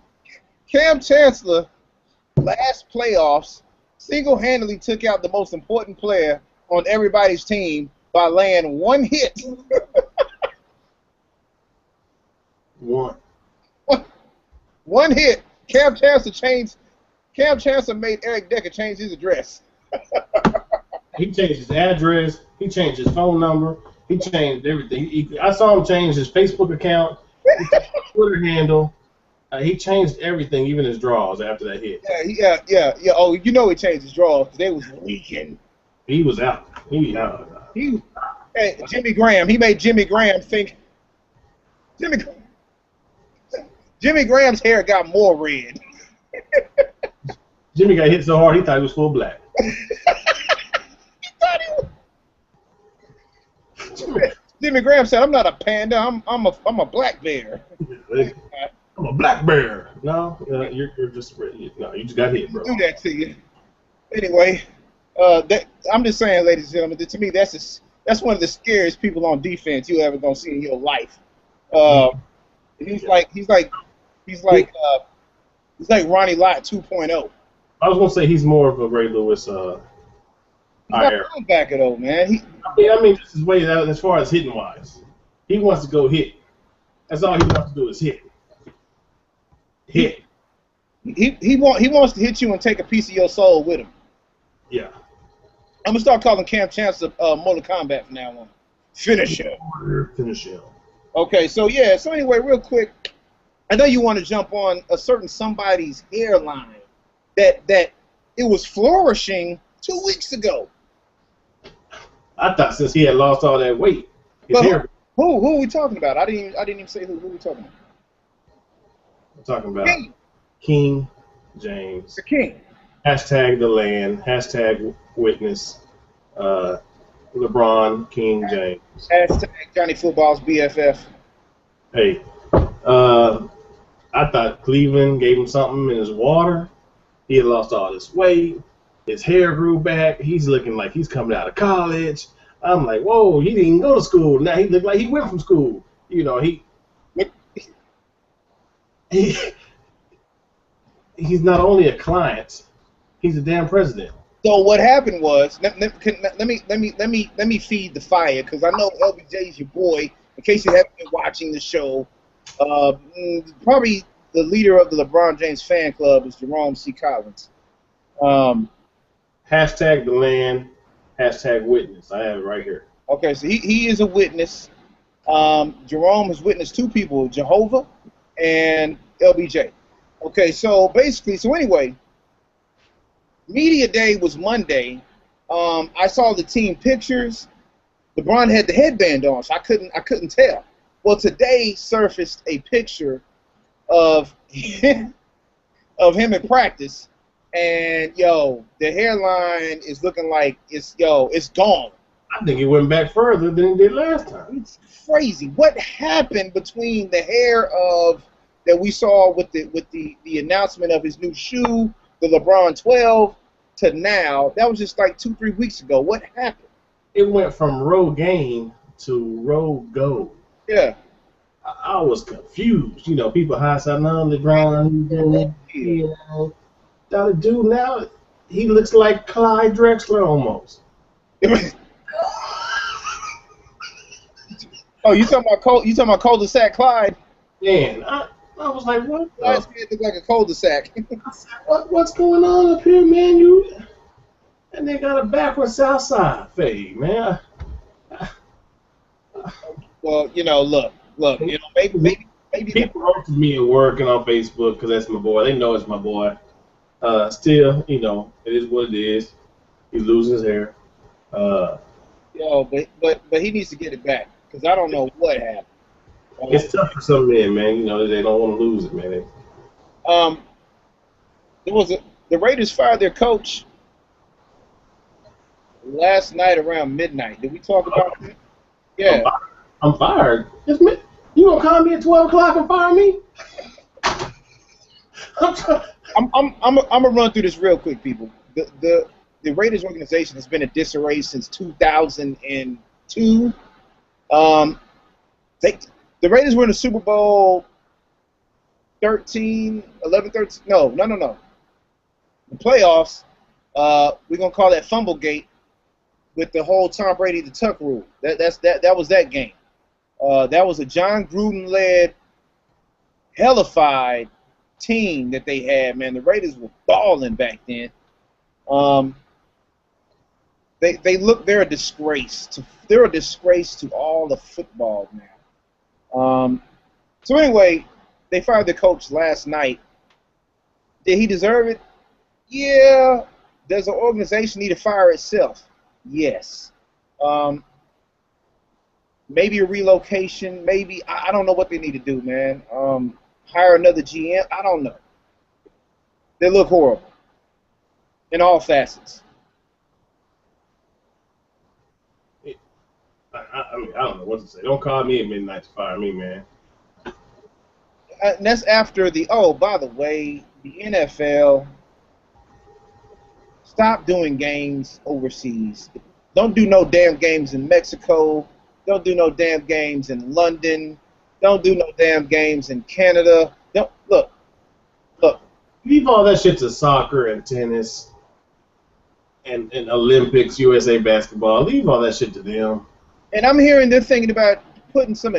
Cam Chancellor, last playoffs, single-handedly took out the most important player on everybody's team by laying one hit. One hit. Cam Chancellor made Eric Decker change his address. He changed his address. He changed his phone number. He changed everything. I saw him change his Facebook account, his Twitter handle. He changed everything, even his draws after that hit. Yeah. Oh, you know he changed his draws because they was leaking. He was out. Hey, Jimmy Graham. He made Jimmy Graham think. Jimmy Graham's hair got more red. Jimmy got hit so hard he thought he was full black. Jimmy Graham said, "I'm not a panda. I'm a black bear." I'm a black bear. No, you're just you just got hit, bro. Do that to you. Anyway, I'm just saying, ladies and gentlemen, that to me that's one of the scariest people on defense you ever gonna see in your life. He's like Ronnie Lott 2.0. I was gonna say he's more of a Ray Lewis. He's not a linebacker though, man. I mean, just his way out as far as hitting wise. He wants to go hit. That's all he wants to do is hit. Hit. He wants to hit you and take a piece of your soul with him. Yeah. I'm gonna start calling Cam Chancellor Mortal Kombat from now on. Finish him. Finish him. Okay, so anyway, real quick, I know you want to jump on a certain somebody's hairline that it was flourishing 2 weeks ago. I thought since he had lost all that weight, his hair. Who are we talking about? I didn't even say who we talking about. I'm talking about King James. The King. Hashtag the land. Hashtag witness. LeBron King James. Hashtag Johnny Football's BFF. Hey, I thought Cleveland gave him something in his water. He had lost all this weight. His hair grew back. He's looking like he's coming out of college. I'm like, whoa, he didn't go to school. Now he looked like he went from school. You know, he's not only a client, he's a damn president. So what happened was, let me feed the fire because I know LBJ is your boy. In case you haven't been watching the show, probably the leader of the LeBron James fan club is Jerome C. Collins. Hashtag the land. Hashtag witness. I have it right here. Okay, so he is a witness. Jerome has witnessed 2 people, Jehovah and LBJ. Okay, so anyway, media day was Monday. I saw the team pictures. LeBron had the headband on, so I couldn't tell. Well, today surfaced a picture of him in practice, and the hairline is looking like it's gone. I think he went back further than he did last time. It's crazy. What happened between the hair that we saw with the announcement of his new shoe, the LeBron 12, to now. That was just like 2-3 weeks ago. What happened? It went from road game to road go. Yeah. I was confused. You know, people hindsight on the ground. You know, the dude now, he looks like Clyde Drexler almost. Oh, you talking about You talking about cul-de-sac Clyde? Man, I was like, what? Clyde's head look like a cul-de-sac. I said, what's going on up here, man? And they got a backward south side fade, man. Well, you know, look, you know, maybe people wrote to me at work and on Facebook because that's my boy. They know it's my boy. Still, you know, it is what it is. He loses his hair. Yo, but he needs to get it back because I don't know what happened. It's tough for some men, man. You know, they don't want to lose it, man. The Raiders fired their coach last night around midnight. Did we talk about that? Yeah. I'm fired. You gonna call me at 12 o'clock and fire me? I'm gonna run through this real quick, people. The Raiders organization has been in disarray since 2002. The Raiders were in the Super Bowl 13. No. The playoffs. We're gonna call that Fumblegate with the whole Tom Brady to Tuck rule. That was that game. That was a John Gruden-led, hellified team that they had, man. The Raiders were balling back then. They're a disgrace to all of football now. So anyway, they fired the coach last night. Did he deserve it? Yeah. Does an organization need to fire itself? Yes. Maybe a relocation. Maybe I don't know what they need to do, man. Hire another GM. I don't know. They look horrible in all facets. I mean, I don't know what to say. Don't call me at midnight to fire me, man. And that's after by the way, the NFL stop doing games overseas. Don't do no damn games in Mexico. Don't do no damn games in London. Don't do no damn games in Canada. Look. Leave all that shit to soccer and tennis and Olympics, USA basketball. Leave all that shit to them. And I'm hearing they're thinking about putting some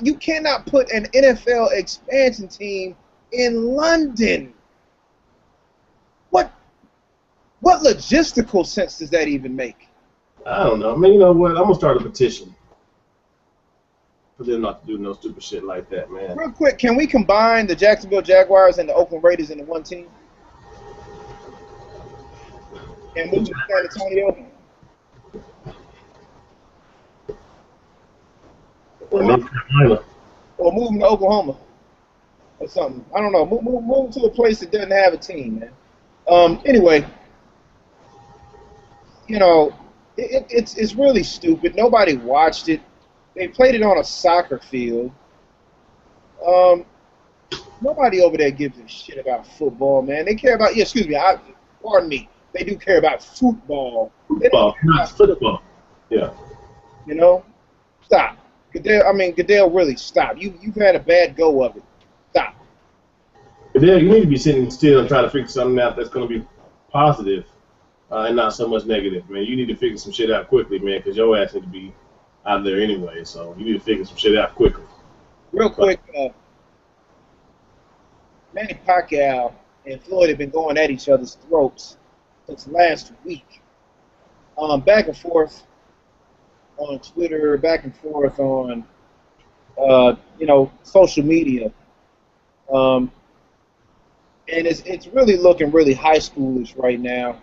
You cannot put an NFL expansion team in London. What logistical sense does that even make? I don't know. I mean, you know what? I'm gonna start a petition for them not to do no stupid shit like that, man. Real quick, can we combine the Jacksonville Jaguars and the Oakland Raiders into one team? And move to San Antonio? Or North Carolina. Or move them to Oklahoma or something. I don't know. Move to a place that doesn't have a team, man. Anyway, you know, it's really stupid. Nobody watched it. They played it on a soccer field. Nobody over there gives a shit about football, man. They care about pardon me. They do care about football. Football, not football. Yeah. You know, stop. Goodell, really stop. You've had a bad go of it. Stop. Goodell, you need to be sitting still and try to figure something out that's going to be positive and not so much negative, man. You need to figure some shit out quickly, man, because your ass need to be out there anyway. So you need to figure some shit out quickly. Real quick, Manny Pacquiao and Floyd have been going at each other's throats since last week. Back and forth on Twitter, back and forth on, social media. And it's really looking really high schoolish right now,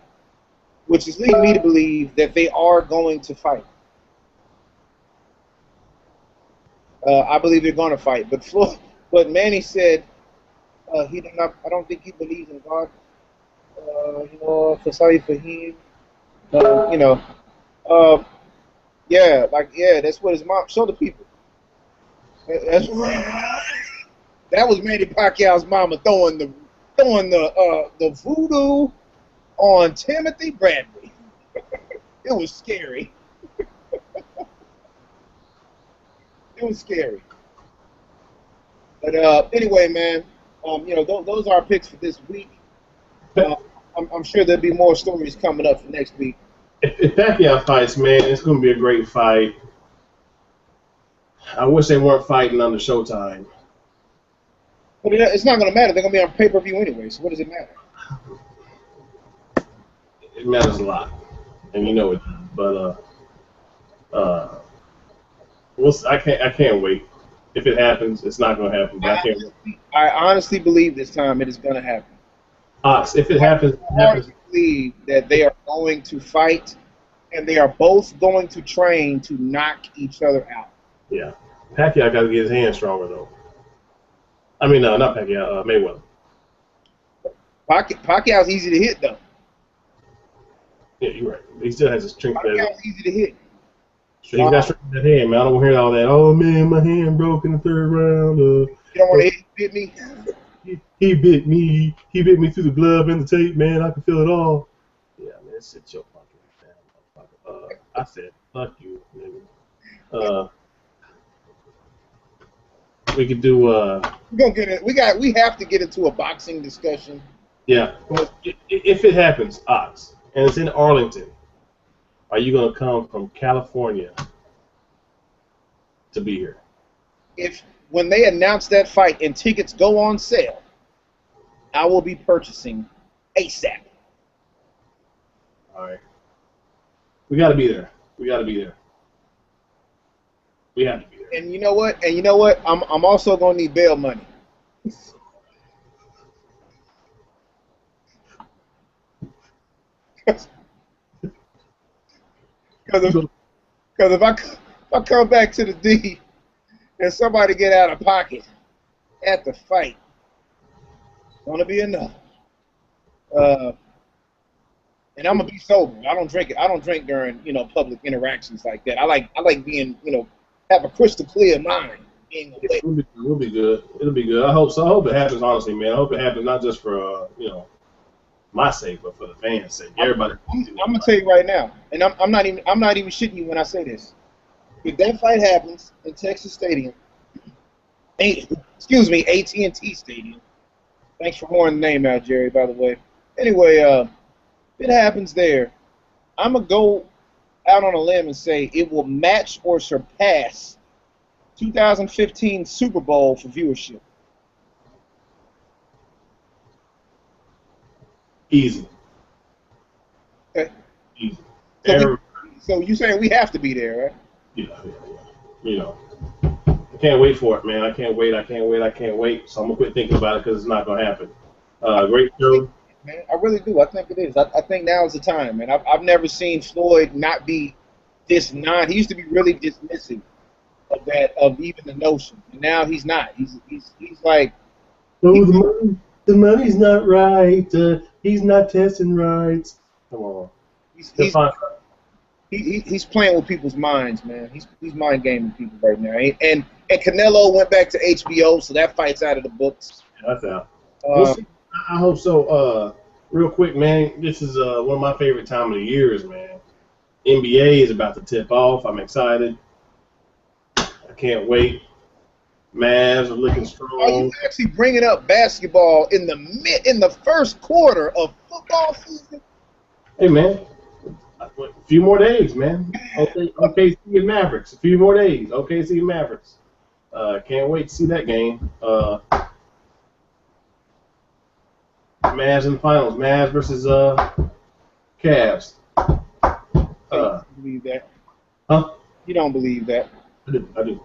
which is leading me to believe that they are going to fight. I believe they're going to fight. But Manny said I don't think he believes in God. For sorry for him. That's what his mom. Show the people. That was Manny Pacquiao's mama throwing the voodoo on Timothy Bradley. It was scary. It was scary. But anyway, man, those are our picks for this week. I'm sure there'll be more stories coming up for next week. If Pacquiao fights, man, it's going to be a great fight. I wish they weren't fighting under Showtime. But it's not going to matter. They're going to be on pay-per-view anyway, so what does it matter? It matters a lot, and you know it. But I can't wait. If it happens, it's not going to happen. But I honestly believe this time it is going to happen. Ox, if it happens, I honestly believe that they are going to fight, and they are both going to train to knock each other out. Yeah, Pacquiao got to get his hands stronger though. I mean, not Pacquiao, Mayweather. Pacquiao's easy to hit though. Yeah, you're right. He still has his strength. Pacquiao's easy to hit. So he's got strength in that hand, man. I don't want to hear all that. Oh man, my hand broke in the third round. You don't want to hit me? He bit me. He bit me through the glove and the tape, man. I can feel it all. Yeah, man, sit your fucking down. I said, fuck you, nigga. We could do. We're gonna get it. We have to get into a boxing discussion. Yeah, if it happens, Ox, and it's in Arlington, are you gonna come from California to be here? When they announce that fight and tickets go on sale, I will be purchasing ASAP. All right, we got to be there. We have to be there. And you know what? I'm also gonna need bail money. Because if I come back to the D and somebody get out of pocket at the fight, it's gonna be enough. And I'm gonna be sober. I don't drink during public interactions like that. I like being have a crystal clear mind. We'll be good. It'll be good. I hope so. I hope it happens. Honestly, man. I hope it happens not just for my sake, but for the fans' sake. Everybody. I'm gonna tell you right now, and I'm not even shitting you when I say this. If that fight happens in Texas Stadium, AT&T Stadium. Thanks for horning the name out, Jerry. By the way. Anyway, if it happens there, I'm gonna go out on a limb and say it will match or surpass 2015 Super Bowl for viewership. Easy. Okay. Easy. So you saying we have to be there, right? Yeah. I can't wait for it, man. I can't wait. So I'm gonna quit thinking about it because it's not gonna happen. Great show. Man, I really do. I think it is. I think now is the time, man. I've never seen Floyd not be this He used to be really dismissive of even the notion, and now he's not. He's like, the money's not right. He's not testing right. Come on. He's playing with people's minds, man. He's mind gaming people right now. And Canelo went back to HBO, so that fight's out of the books. Yeah, that's out. We'll see. I hope so. Real quick, man, this is one of my favorite time of the years, man. NBA is about to tip off. I'm excited. I can't wait. Mavs are looking strong. Are you actually bringing up basketball in the first quarter of football season? Hey, man. A few more days, man. OKC and Mavericks. A few more days. OKC and Mavericks. Can't wait to see that game. Mavs in the finals. Mavs versus Cavs. You believe that? Huh? You don't believe that? I do.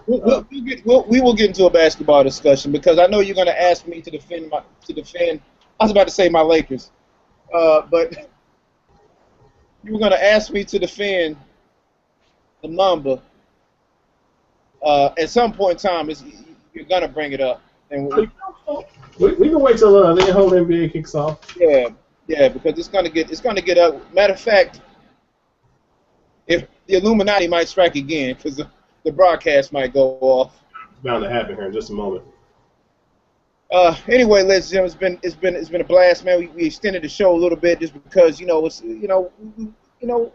We will get into a basketball discussion because I know you're going to ask me to defend. I was about to say my Lakers, but you were going to ask me to defend the Mamba. At some point in time, you're going to bring it up, and we can wait till the whole NBA kicks off. Yeah, because it's gonna get up. Matter of fact, if the Illuminati might strike again, because the broadcast might go off. It's bound to happen here in just a moment. Anyway, ladies and gentlemen, it's been a blast, man. We extended the show a little bit just because it's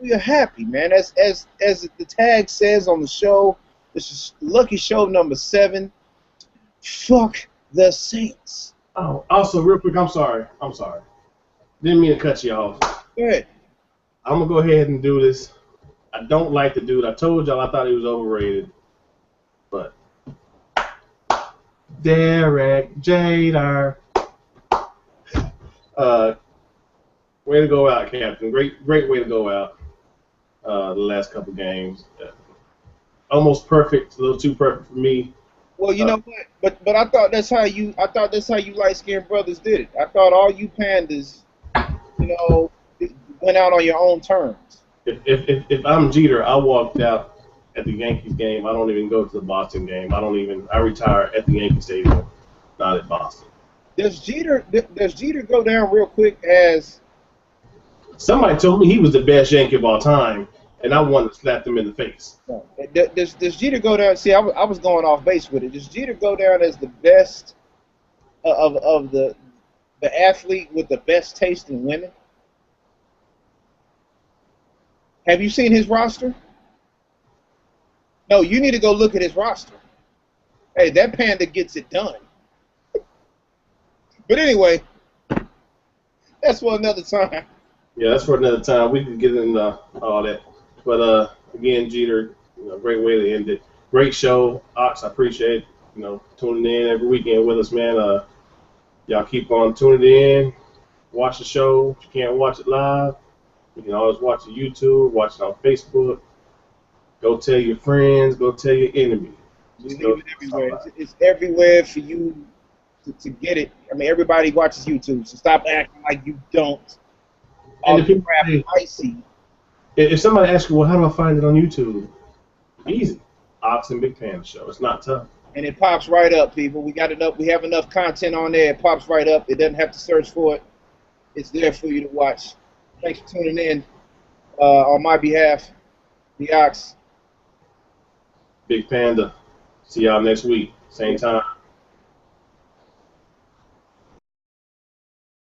we are happy, man. As the tag says on the show, this is lucky show number 7. Fuck the Saints. Oh, also, real quick, I'm sorry. Didn't mean to cut you off. Good. I'm gonna go ahead and do this. I don't like the dude. I told y'all I thought he was overrated, but Derek Jeter. Way to go out, Captain. Great way to go out. The last couple games, almost perfect. A little too perfect for me. Well, you know what? But I thought that's how you light skinned brothers did it. I thought all you pandas, went out on your own terms. If I'm Jeter, I walked out at the Yankees game. I don't even go to the Boston game. I retire at the Yankee Stadium, not at Boston. Does Jeter go down real quick as somebody told me he was the best Yankee of all time, and I wanted to slap them in the face. No. Does Jeter go down? See, I was going off base with it. Does Jeter go down as the best of the athlete with the best taste in women? Have you seen his roster? No, you need to go look at his roster. Hey, that Panda gets it done. But anyway, that's for another time. Yeah, that's for another time. We can get into all that. But again, Jeter, great way to end it. Great show, Ox. I appreciate tuning in every weekend with us, man. Y'all keep on tuning in. Watch the show. If you can't watch it live, you can always watch it on YouTube. Watch it on Facebook. Go tell your friends. Go tell your enemy. Just leave it everywhere. It's everywhere for you to get it. I mean, everybody watches YouTube, so stop acting like you don't. And if people I see. If somebody asks you, well, how do I find it on YouTube? Easy. Ox and Big Panda Show. It's not tough. And it pops right up, people. We have enough content on there. It pops right up. It doesn't have to search for it. It's there for you to watch. Thanks for tuning in. On my behalf, the Ox. Big Panda. See y'all next week. Same time.